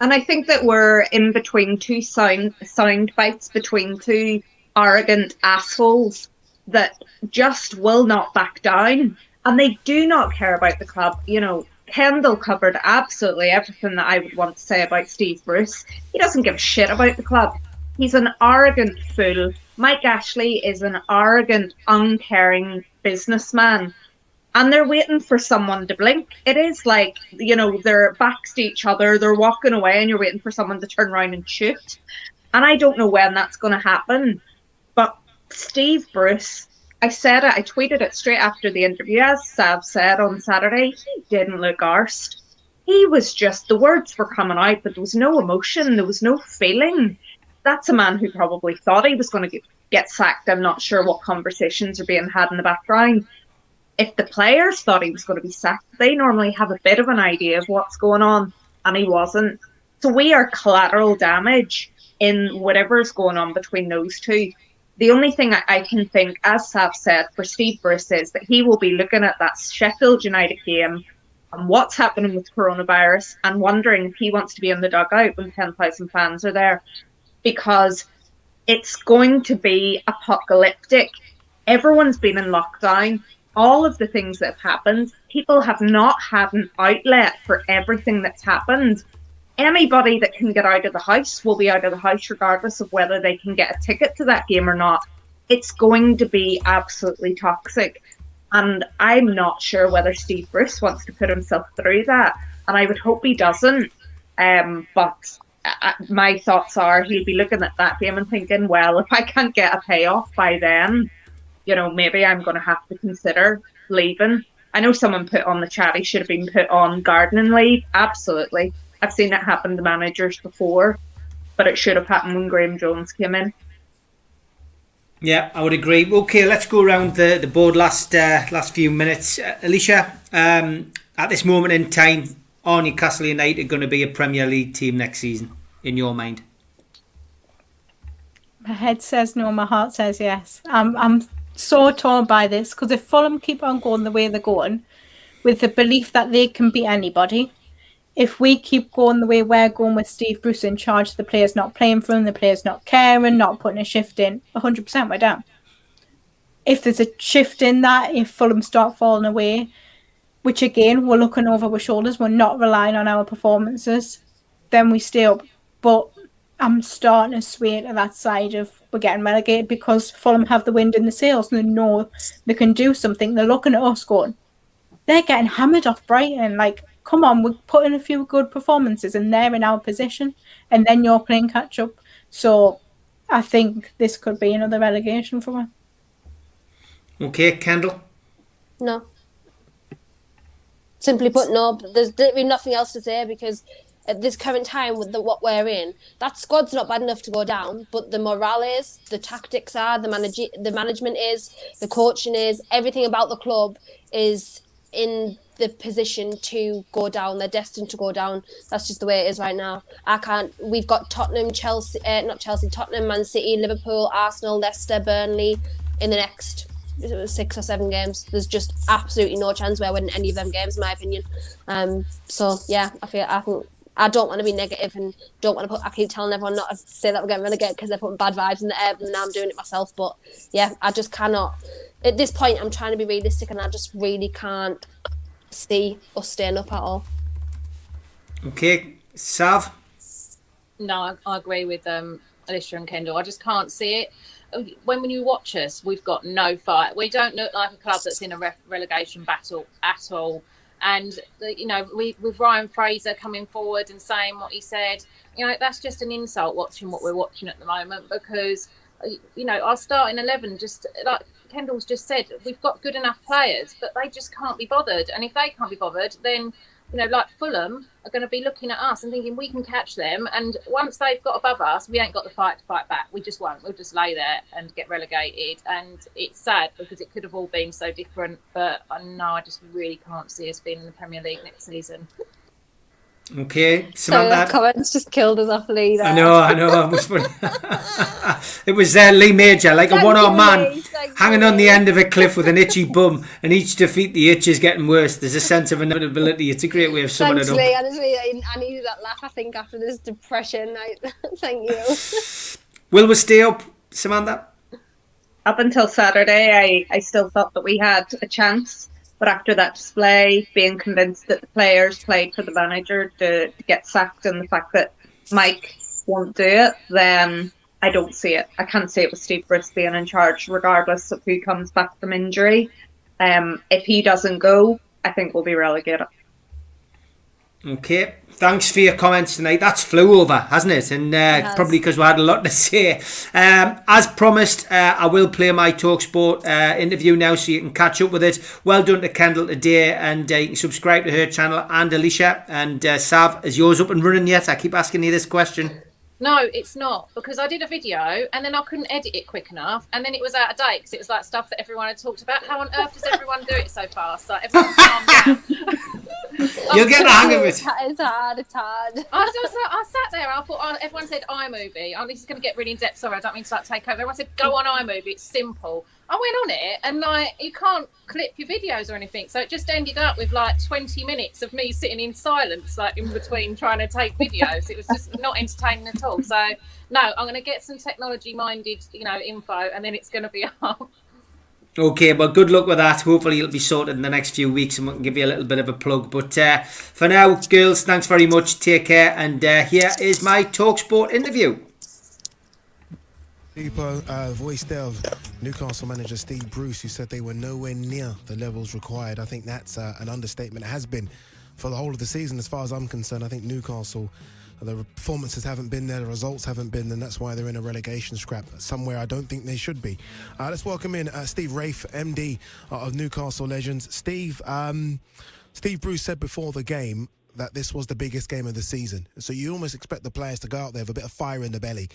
And I think that we're in between two sound bites between two arrogant assholes that just will not back down. And they do not care about the club. Kendall covered absolutely everything that I would want to say about Steve Bruce. He doesn't give a shit about the club. He's an arrogant fool. Mike Ashley is an arrogant, uncaring businessman. And they're waiting for someone to blink. It is like, they're backs to each other, they're walking away, and you're waiting for someone to turn around and shoot. And I don't know when that's going to happen. But Steve Bruce, I said it, I tweeted it straight after the interview, as Sav said on Saturday, he didn't look arsed. He was just, the words were coming out, but there was no emotion, there was no feeling. That's a man who probably thought he was going to get sacked. I'm not sure what conversations are being had in the background. If the players thought he was going to be sacked, they normally have a bit of an idea of what's going on, and he wasn't. So we are collateral damage in whatever's going on between those two. The only thing I can think, as Sav said, for Steve Bruce is that he will be looking at that Sheffield United game and what's happening with coronavirus and wondering if he wants to be in the dugout when 10,000 fans are there, because it's going to be apocalyptic. Everyone's been in lockdown. All of the things that have happened, people have not had an outlet for everything that's happened. Anybody that can get out of the house will be out of the house regardless of whether they can get a ticket to that game or not. It's going to be absolutely toxic. And I'm not sure whether Steve Bruce wants to put himself through that. And I would hope he doesn't. But my thoughts are he'll be looking at that game and thinking, well, if I can't get a payoff by then, maybe I'm going to have to consider leaving. I know someone put on the chat he should have been put on gardening leave. Absolutely. I've seen it happen to managers before, but it should have happened when Graham Jones came in. Yeah, I would agree. Okay, let's go around the board last few minutes. Alicia, at this moment in time, are Newcastle United going to be a Premier League team next season, in your mind? My head says no, my heart says yes. I'm so torn by this, because if Fulham keep on going the way they're going, with the belief that they can beat anybody, if we keep going the way we're going with Steve Bruce in charge, the players not playing for them, the players not caring, not putting a shift in, 100% we're down. If there's a shift in that, if Fulham start falling away, which again, we're looking over our shoulders, we're not relying on our performances, then we stay up. But I'm starting to sway to that side of we're getting relegated because Fulham have the wind in the sails and they know they can do something. They're looking at us going, they're getting hammered off Brighton. Like, come on, we're putting a few good performances and they're in our position, and then you're playing catch up. So I think this could be another relegation for us. Okay, Kendall? No. Simply put, no. There's literally nothing else to say, because at this current time with what we're in, that squad's not bad enough to go down, but the morale is, the tactics are, the management is, the coaching is, everything about the club is in the position to go down. They're destined to go down. That's just the way it is right now. We've got Tottenham, Tottenham, Man City, Liverpool, Arsenal, Leicester, Burnley in the next 6 or 7 games. There's just absolutely no chance we're winning any of them games, in my opinion. So yeah, I don't want to be negative and don't want to I keep telling everyone not to say that we're getting relegated because they're putting bad vibes in the air, and now I'm doing it myself. But yeah, I just cannot. At this point, I'm trying to be realistic, and I just really can't see us staying up at all. Okay, Sav? No, I agree with Alicia and Kendall. I just can't see it. When you watch us, we've got no fight. We don't look like a club that's in a relegation battle at all. And, with Ryan Fraser coming forward and saying what he said, that's just an insult watching what we're watching at the moment, because, our starting 11, just like Kendall's just said, we've got good enough players, but they just can't be bothered. And if they can't be bothered, then, like Fulham are going to be looking at us and thinking we can catch them. And once they've got above us, we ain't got the fight to fight back. We just won't. We'll just lay there and get relegated. And it's sad because it could have all been so different. But I just really can't see us being in the Premier League next season. Okay, Samantha. That comments just killed us off Lee there. I know. It was Lee Major, like a one-armed man hanging on the end of a cliff with an itchy bum, and each defeat the itch is getting worse. There's a sense of inevitability. It's a great way of summing it up. Lee, honestly, I needed that laugh, I think, after this depression night. Thank you. Will we stay up, Samantha? Up until Saturday, I still thought that we had a chance. But after that display, being convinced that the players played for the manager to get sacked, and the fact that Mike won't do it, then I don't see it. I can't see it with Steve Bruce being in charge, regardless of who comes back from injury. If he doesn't go, I think we'll be relegated. Okay, thanks for your comments tonight. That's flew over, hasn't it? And probably because we had a lot to say. As promised, I will play my TalkSport interview now, so you can catch up with it. Well done to Kendall today, and you can subscribe to her channel, and Alicia. And Sav, is yours up and running yet? I keep asking you this question. No, it's not, because I did a video and then I couldn't edit it quick enough, and then it was out of date because it was like stuff that everyone had talked about. How on earth does everyone do it so fast? Like, everyone's calmed down. You'll get the hang of it. It's hard. I sat there, I thought, everyone said iMovie. This is going to get really in depth. Sorry, I don't mean to take over. Everyone said, go on iMovie, it's simple. I went on it, and you can't clip your videos or anything, so it just ended up with 20 minutes of me sitting in silence, in between trying to take videos. It was just not entertaining at all. So no, I'm going to get some technology-minded, info, and then it's going to be up. Okay, well, good luck with that. Hopefully it'll be sorted in the next few weeks, and we can give you a little bit of a plug. But for now, girls, thanks very much. Take care, and here is my TalkSport interview. Voice there of Newcastle manager Steve Bruce, who said they were nowhere near the levels required. I think that's an understatement. It has been for the whole of the season, as far as I'm concerned. I think Newcastle, the performances haven't been there, the results haven't been, and that's why they're in a relegation scrap somewhere I don't think they should be. Let's welcome in Steve Wraith, MD of Newcastle Legends. Steve Bruce said before the game that this was the biggest game of the season. So you almost expect the players to go out there with a bit of fire in the belly.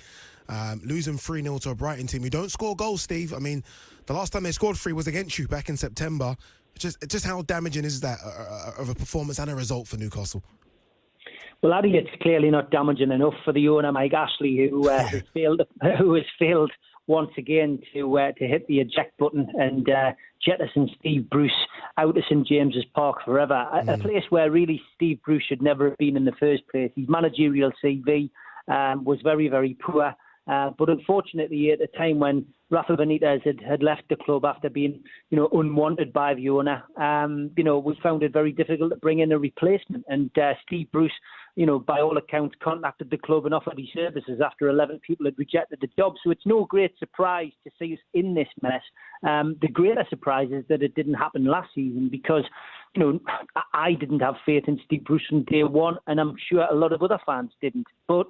Losing 3-0 to a Brighton team who don't score goals, Steve. I mean, the last time they scored 3 was against you back in September. Just how damaging is that of a performance and a result for Newcastle? Well, Addy, it's clearly not damaging enough for the owner, Mike Ashley, who has failed once again to hit the eject button and jettison Steve Bruce out of St James's Park forever. A place where really Steve Bruce should never have been in the first place. His managerial CV was very, very poor. But unfortunately, at a time when Rafa Benitez had left the club after being, unwanted by the owner. We found it very difficult to bring in a replacement. And Steve Bruce, by all accounts, contacted the club and offered his services after 11 people had rejected the job. So it's no great surprise to see us in this mess. The greater surprise is that it didn't happen last season because, I didn't have faith in Steve Bruce from day one, and I'm sure a lot of other fans didn't. But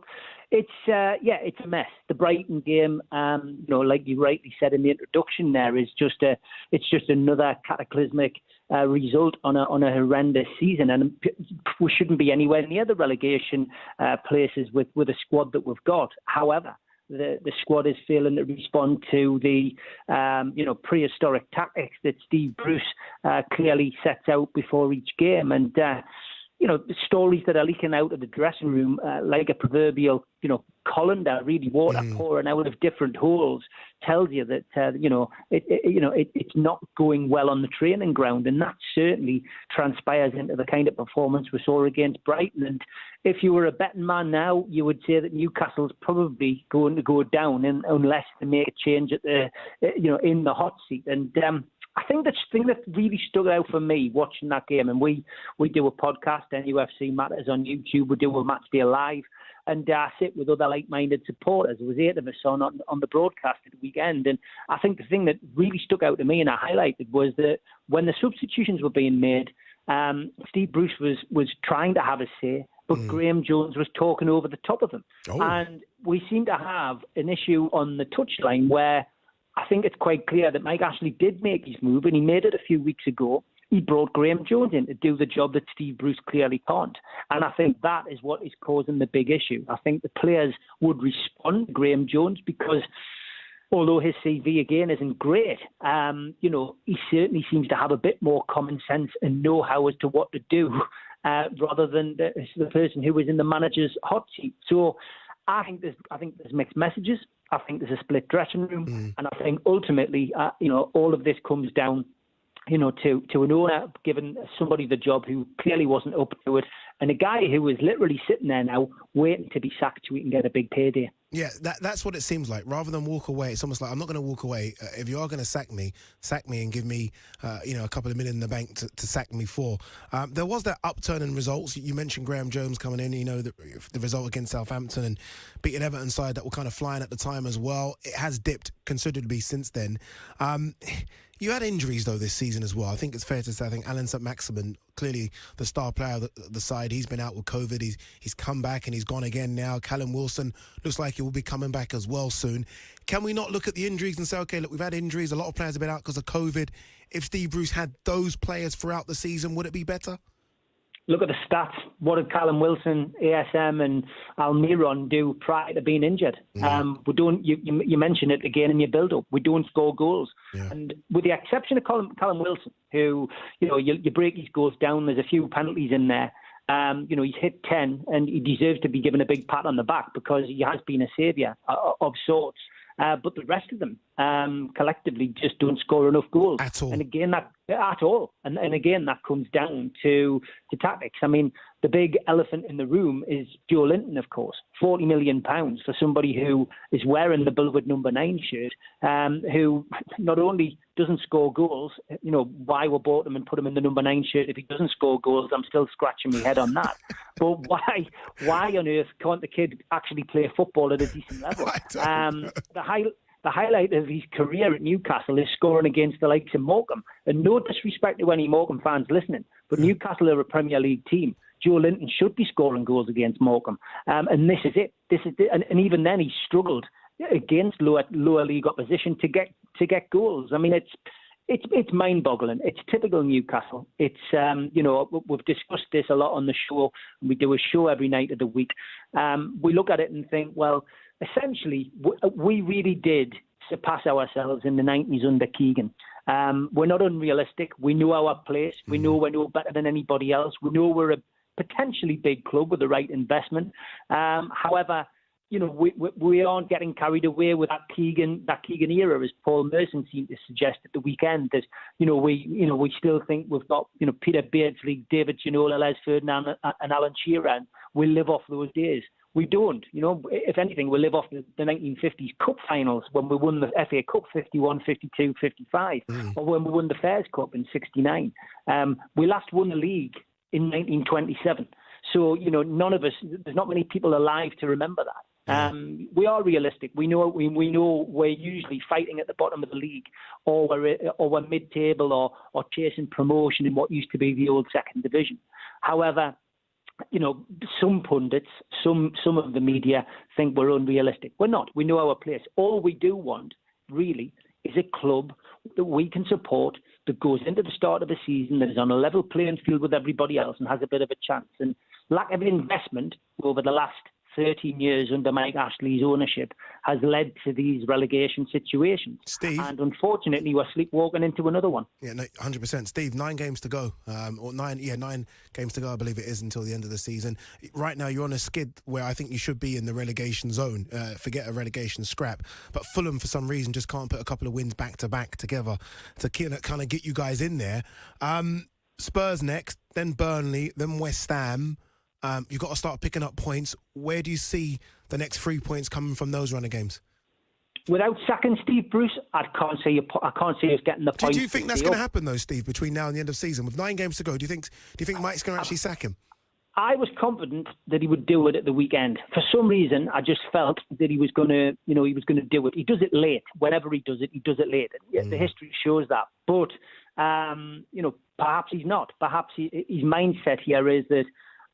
it's a mess. The Brighton game, like you rightly said in the introduction, there is it's just another cataclysmic result on a horrendous season, and we shouldn't be anywhere near the relegation places with the squad that we've got. However, the squad is failing to respond to the prehistoric tactics that Steve Bruce clearly sets out before each game, and the stories that are leaking out of the dressing room like a proverbial colander, really water pouring out of different holes, tells you that it's not going well on the training ground, and that certainly transpires into the kind of performance we saw against Brighton. And if you were a betting man now, you would say that Newcastle's probably going to go down unless they make a change at the in the hot seat. And I think the thing that really stuck out for me watching that game, and we do a podcast, NUFC Matters on YouTube, we do a Match Day Live, and I sit with other like-minded supporters. There was 8 of us on the broadcast at the weekend, and I think the thing that really stuck out to me and I highlighted was that when the substitutions were being made, Steve Bruce was trying to have a say, but Graham Jones was talking over the top of him. Oh. And we seem to have an issue on the touchline where I think it's quite clear that Mike Ashley did make his move, and he made it a few weeks ago. He brought Graham Jones in to do the job that Steve Bruce clearly can't. And I think that is what is causing the big issue. I think the players would respond to Graham Jones because although his CV, again, isn't great, he certainly seems to have a bit more common sense and know-how as to what to do rather than the person who was in the manager's hot seat. So I think there's mixed messages. I think there's a split dressing room. And I think ultimately, all of this comes down to an owner giving somebody the job who clearly wasn't up to it, and a guy who is literally sitting there now waiting to be sacked so he can get a big payday. Yeah, that's what it seems like. Rather than walk away, it's almost like I'm not going to walk away. If you are going to sack me and give me, a couple of million in the bank to sack me for. There was that upturn in results. You mentioned Graham Jones coming in. The result against Southampton and beating Everton side that were kind of flying at the time as well. It has dipped considerably since then. You had injuries, though, this season as well. I think it's fair to say, I think Alan St-Maximin, clearly the star player of the side, he's been out with COVID. He's come back and he's gone again now. Callum Wilson looks like he will be coming back as well soon. Can we not look at the injuries and say, okay, look, we've had injuries. A lot of players have been out because of COVID. If Steve Bruce had those players throughout the season, would it be better? Look at the stats. What did Callum Wilson, ASM and Almiron do prior to being injured? We don't. You mention it again in your build-up. We don't score goals. Yeah. And with the exception of Callum Wilson, who, you break his goals down, there's a few penalties in there. He's hit 10 and he deserves to be given a big pat on the back because he has been a saviour of sorts. But the rest of them collectively just don't score enough goals. At all. And again, And again, that comes down to tactics. I mean, the big elephant in the room is Joe Linton, of course. £40 million for somebody who is wearing the Beloved number 9 shirt, who not only doesn't score goals, why we bought him and put him in the number 9 shirt if he doesn't score goals, I'm still scratching my head on that. But why on earth can't the kid actually play football at a decent level? The highlight of his career at Newcastle is scoring against the likes of Morecambe. And no disrespect to any Morecambe fans listening, but Newcastle are a Premier League team. Joe Linton should be scoring goals against Morecambe. And this is it. And even then he struggled against lower league opposition to get goals. I mean, it's mind-boggling. It's typical Newcastle. It's we've discussed this a lot on the show. We do a show every night of the week. We look at it and think, well, essentially, we really did surpass ourselves in the 90s under Keegan. We're not unrealistic. We know our place. We know we're no better than anybody else. We know we're a potentially big club with the right investment. However, we aren't getting carried away with that Keegan era, as Paul Merson seemed to suggest at the weekend. That we still think we've got Peter Beardsley, David Ginola, Les Ferdinand, and Alan Shearer. And we live off those days. We don't. You know, if anything, we live off the 1950s Cup finals when we won the FA Cup 51, 52, 55, or when we won the Fairs Cup in 69. We last won the league in 1927. So, you know, none of us, there's not many people alive to remember that. We are realistic. We know we're usually fighting at the bottom of the league, or we're mid-table, or chasing promotion in what used to be the old second division. However, you know, some pundits, some of the media think we're unrealistic. We're not. We know our place. All we do want, really, is a club that we can support, that goes into the start of the season, that is on a level playing field with everybody else and has a bit of a chance. And lack of investment over the last 13 years under Mike Ashley's ownership has led to these relegation situations. Steve? And unfortunately, we're sleepwalking into another one. Yeah, no, 100%. Steve, 9 games to go. 9 games to go, I believe it is, until the end of the season. Right now, you're on a skid where I think you should be in the relegation zone. Forget a relegation scrap. But Fulham, for some reason, just can't put a couple of wins back-to-back together to kind of get you guys in there. Spurs next, then Burnley, then West Ham. You've got to start picking up points. Where do you see the next 3 points coming from those runner games? Without sacking Steve Bruce, I can't see us getting the points. Do you think that's going to happen though, Steve, between now and the end of the season? With 9 games to go, do you think Mike's going to actually sack him? I was confident that he would do it at the weekend. For some reason, I just felt that he was going to do it. He does it late. Whenever he does it late. Yeah, the history shows that. But perhaps he's not. Perhaps his mindset here is that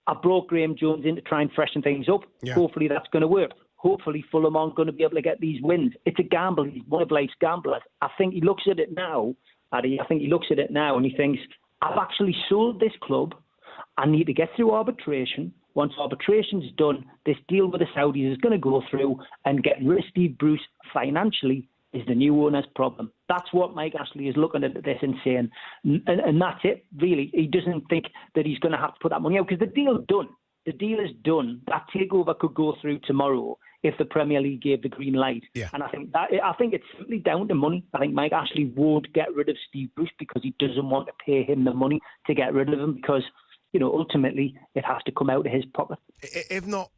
I brought Graham Jones in to try and freshen things up. Yeah. Hopefully that's going to work. Hopefully Fulham aren't going to be able to get these wins. It's a gamble. He's one of life's gamblers. I think he looks at it now, Addy. I think he looks at it now and he thinks, I've actually sold this club. I need to get through arbitration. Once arbitration's done, this deal with the Saudis is going to go through, and getting rid of Steve Bruce financially is the new owner's problem. That's what Mike Ashley is looking at this and saying. And that's it, really. He doesn't think that he's going to have to put that money out because the deal's done. The deal is done. That takeover could go through tomorrow if the Premier League gave the green light. Yeah. And I think it's simply down to money. I think Mike Ashley won't get rid of Steve Bruce because he doesn't want to pay him the money to get rid of him because, you know, ultimately it has to come out of his pocket. If not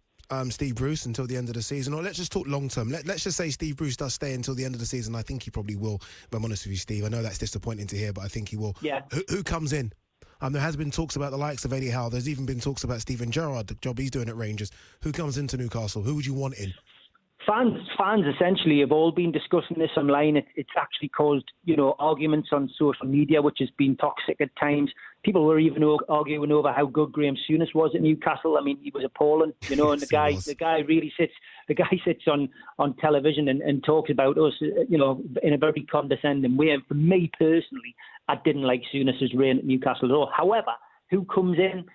Steve Bruce until the end of the season, or let's just talk long term. Let's just say Steve Bruce does stay until the end of the season. I think he probably will, if I'm honest with you, Steve. I know that's disappointing to hear, but I think he will. Yeah. Who comes in? There has been talks about the likes of Eddie Howe. There's even been talks about Steven Gerrard, the job he's doing at Rangers. Who comes into Newcastle? Who would you want in? Fans essentially have all been discussing this online. It's actually caused, you know, arguments on social media, which has been toxic at times. People were even arguing over how good Graham Souness was at Newcastle. I mean, he was appalling, you know. And the guy really sits on television and talks about us, you know, in a very condescending way. And for me personally, I didn't like Souness's reign at Newcastle at all. However, who comes in?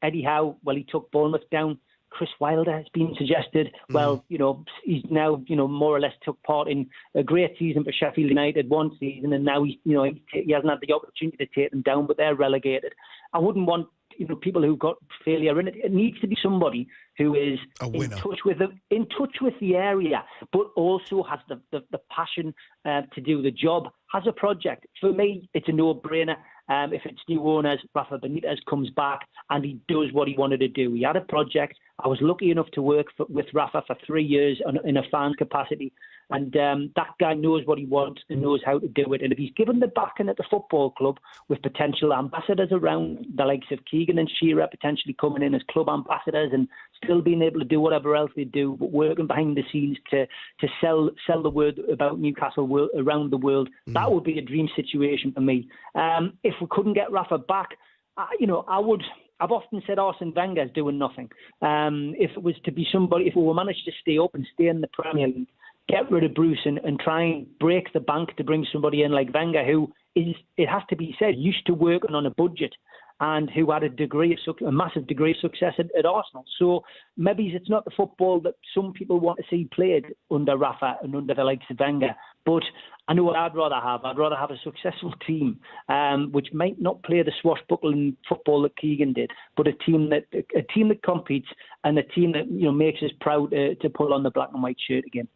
Eddie Howe. Well, he took Bournemouth down. Chris Wilder has been suggested. Well, you know, he's now, you know, more or less took part in a great season for Sheffield United one season, and now he hasn't had the opportunity to take them down, but they're relegated. I wouldn't want, you know, people who've got failure in it. It needs to be somebody who is in touch with the area, but also has the passion to do the job, has a project. For me, it's a no-brainer. If it's new owners, Rafa Benitez comes back and he does what he wanted to do. He had a project. I was lucky enough to work with Rafa for 3 years in a fan capacity. And that guy knows what he wants and knows how to do it. And if he's given the backing at the football club with potential ambassadors around, the likes of Keegan and Shearer potentially coming in as club ambassadors and still being able to do whatever else they do, but working behind the scenes to sell the word about Newcastle around the world, that would be a dream situation for me. If we couldn't get Rafa back, I've often said Arsene Wenger's doing nothing. If it was to be somebody, if we were managed to stay up and stay in the Premier League, get rid of Bruce and try and break the bank to bring somebody in like Wenger, who is, it has to be said, used to working on a budget and who had a massive degree of success at Arsenal. So maybe it's not the football that some people want to see played under Rafa and under the likes of Wenger. But I know what I'd rather have. I'd rather have a successful team, which might not play the swashbuckling football that Keegan did, but a team that competes and a team that, you know, makes us proud to pull on the black and white shirt again.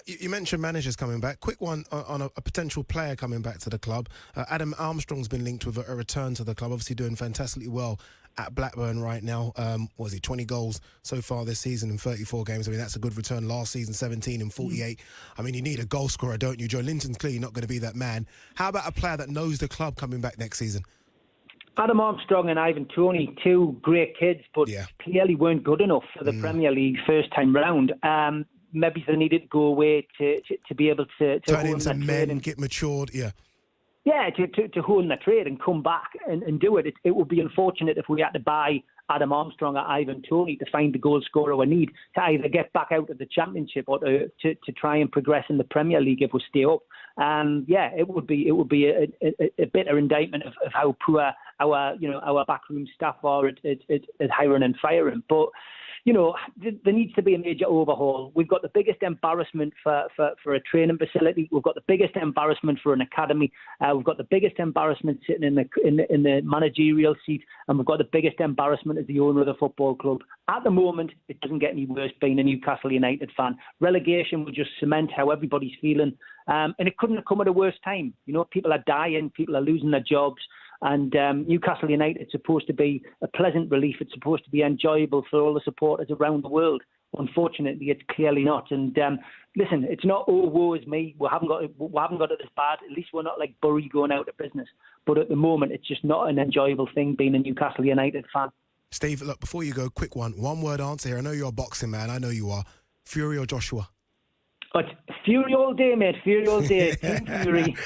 You mentioned managers coming back. Quick one on a potential player coming back to the club. Adam Armstrong's been linked with a return to the club, obviously doing fantastically well at Blackburn right now. 20 goals so far this season in 34 games. I mean, that's a good return. Last season, 17 and 48. I mean, you need a goal scorer, don't you? Joe Linton's clearly not going to be that man. How about a player that knows the club coming back next season? Adam Armstrong and Ivan Toney, two great kids, but clearly weren't good enough for the Premier League first time round. Maybe they needed to go away to be able to turn into men and get matured, to hone their trade and come back and do it. It would be unfortunate if we had to buy Adam Armstrong or Ivan Toney to find the goal scorer we need to either get back out of the Championship or to try and progress in the Premier League if we stay up. It would be a bitter indictment of how poor our backroom staff are at hiring and firing. But there needs to be a major overhaul. We've got the biggest embarrassment for a training facility. We've got the biggest embarrassment for an academy. We've got the biggest embarrassment sitting in the managerial seat, and we've got the biggest embarrassment as the owner of the football club. At the moment, it doesn't get any worse being a Newcastle United fan. Relegation will just cement how everybody's feeling, and it couldn't have come at a worse time. People are dying, people are losing their jobs. And Newcastle United is supposed to be a pleasant relief. It's supposed to be enjoyable for all the supporters around the world. Unfortunately, it's clearly not. And listen, it's not, oh, woe is me. We haven't got it as bad. At least we're not like Bury going out of business. But at the moment, it's just not an enjoyable thing being a Newcastle United fan. Steve, look, before you go, quick one. One word answer here. I know you're a boxing man. I know you are. Fury or Joshua? But Fury all day, mate. Fury all day. Fury.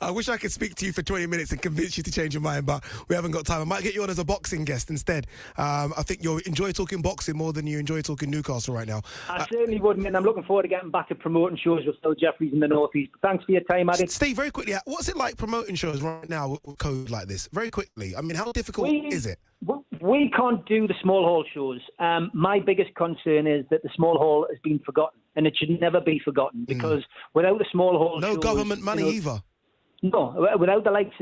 I wish I could speak to you for 20 minutes and convince you to change your mind, but we haven't got time. I might get you on as a boxing guest instead. I think you'll enjoy talking boxing more than you enjoy talking Newcastle right now. I certainly would, and I'm looking forward to getting back to promoting shows with Phil Jeffries in the North East. Thanks for your time, Addy. Steve, very quickly, what's it like promoting shows right now with code like this? Very quickly. I mean, how difficult is it? We can't do the small hall shows. My biggest concern is that the small hall has been forgotten, and it should never be forgotten because without the small hall shows... No government money either. No, without the likes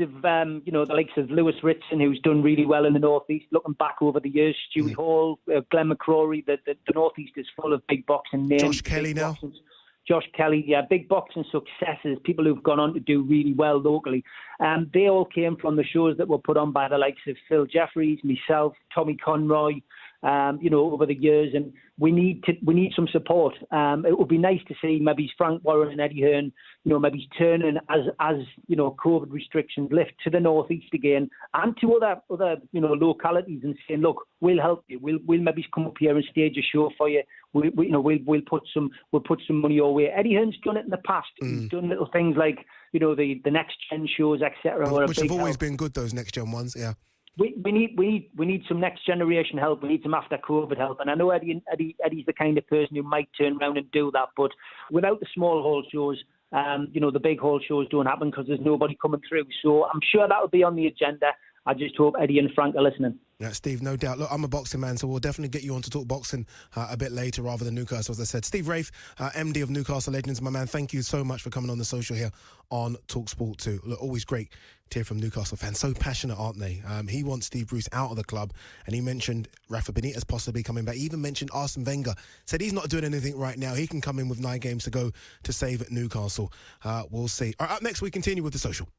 of Lewis Ritson, who's done really well in the North East, looking back over the years, Stewie Hall, Glenn McCrory, the North East is full of big boxing names. Josh Kelly now. Josh Kelly, big boxing successes, people who've gone on to do really well locally. They all came from the shows that were put on by the likes of Phil Jeffries, myself, Tommy Conroy, over the years, and we need some support. It would be nice to see maybe Frank Warren and Eddie Hearn, maybe turning as COVID restrictions lift to the North East again and to other localities and saying, look, we'll help you. We'll maybe come up here and stage a show for you. We'll put some money your way. Eddie Hearn's done it in the past. He's done little things like the next gen shows, etc. Which have always been good. Those next gen ones, yeah. We need some next generation help. We need some after COVID help. And I know Eddie's the kind of person who might turn around and do that. But without the small hall shows, the big hall shows don't happen because there's nobody coming through. So I'm sure that will be on the agenda. I just hope Eddie and Frank are listening. Yeah, Steve, no doubt. Look, I'm a boxing man, so we'll definitely get you on to talk boxing a bit later rather than Newcastle, as I said. Steve Wraith, MD of Newcastle Legends, my man, thank you so much for coming on the social here on TalkSport 2. Look, always great to hear from Newcastle fans. So passionate, aren't they? He wants Steve Bruce out of the club, and he mentioned Rafa Benitez possibly coming back. He even mentioned Arsene Wenger. Said he's not doing anything right now. He can come in with 9 games to go to save at Newcastle. We'll see. All right, up next we continue with the social.